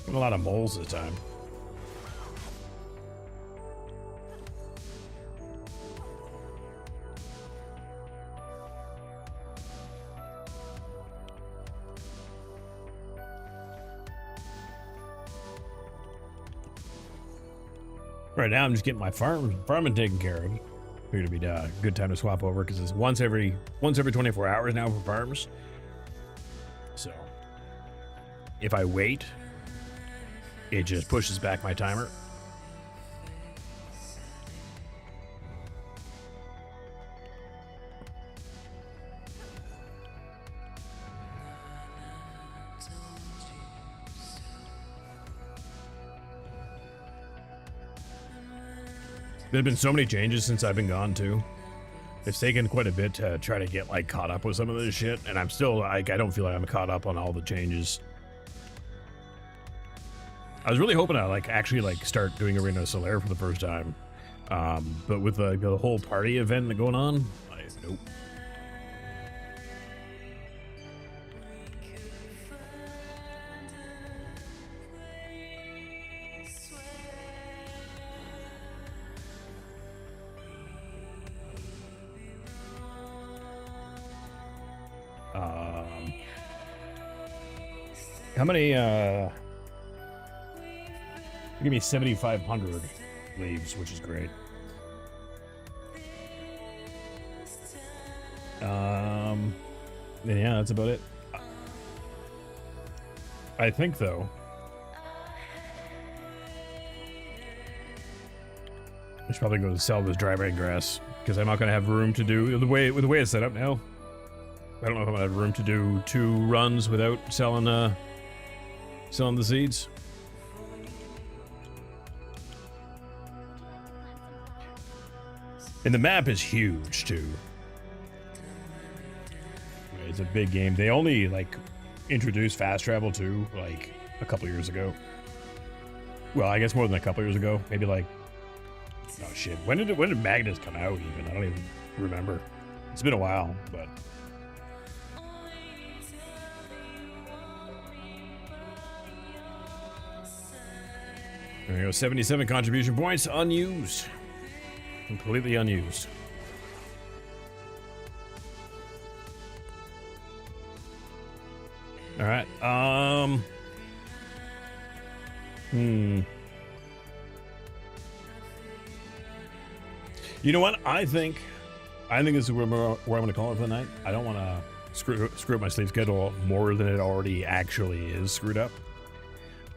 A lot of moles this time. Right now, I'm just getting my farming taken care of. Figured it'd be a good time to swap over because it's once every 24 hours now for farms. So if I wait, it just pushes back my timer. There have been so many changes since I've been gone too. It's taken quite a bit to try to get caught up with some of this shit, and I'm still I don't feel like I'm caught up on all the changes. I was really hoping to actually start doing Arena of Solaire for the first time, but with the whole party event going on, nope. How many, give me 7,500 leaves, which is great. And yeah, that's about it. I think, though, I should probably go to sell this dry vine grass, because I'm not going to have room to do, the way it's set up now, I don't know if I'm going to have room to do 2 runs without selling the seeds. And the map is huge, too. It's a big game. They only, like, introduced fast travel, too, like, a couple years ago. Well, I guess more than a couple years ago. Maybe, like, oh, shit. When did Magnus come out, even? I don't even remember. It's been a while, but... There we go, 77 contribution points, unused. Completely unused. All right, You know what? I think this is where I'm going to call it for the night. I don't want to screw up my sleep schedule more than it already actually is screwed up.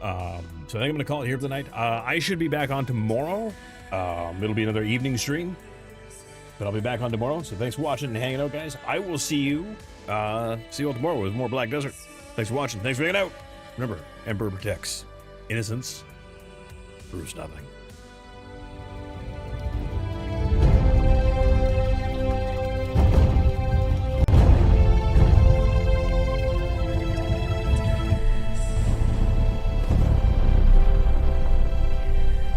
So I think I'm going to call it here for the night. I should be back on tomorrow. It'll be another evening stream, but I'll be back on tomorrow. So thanks for watching and hanging out, guys. I will see you all tomorrow with more Black Desert. Thanks for watching. Thanks for hanging out. Remember, Emperor protects. Innocence proves nothing.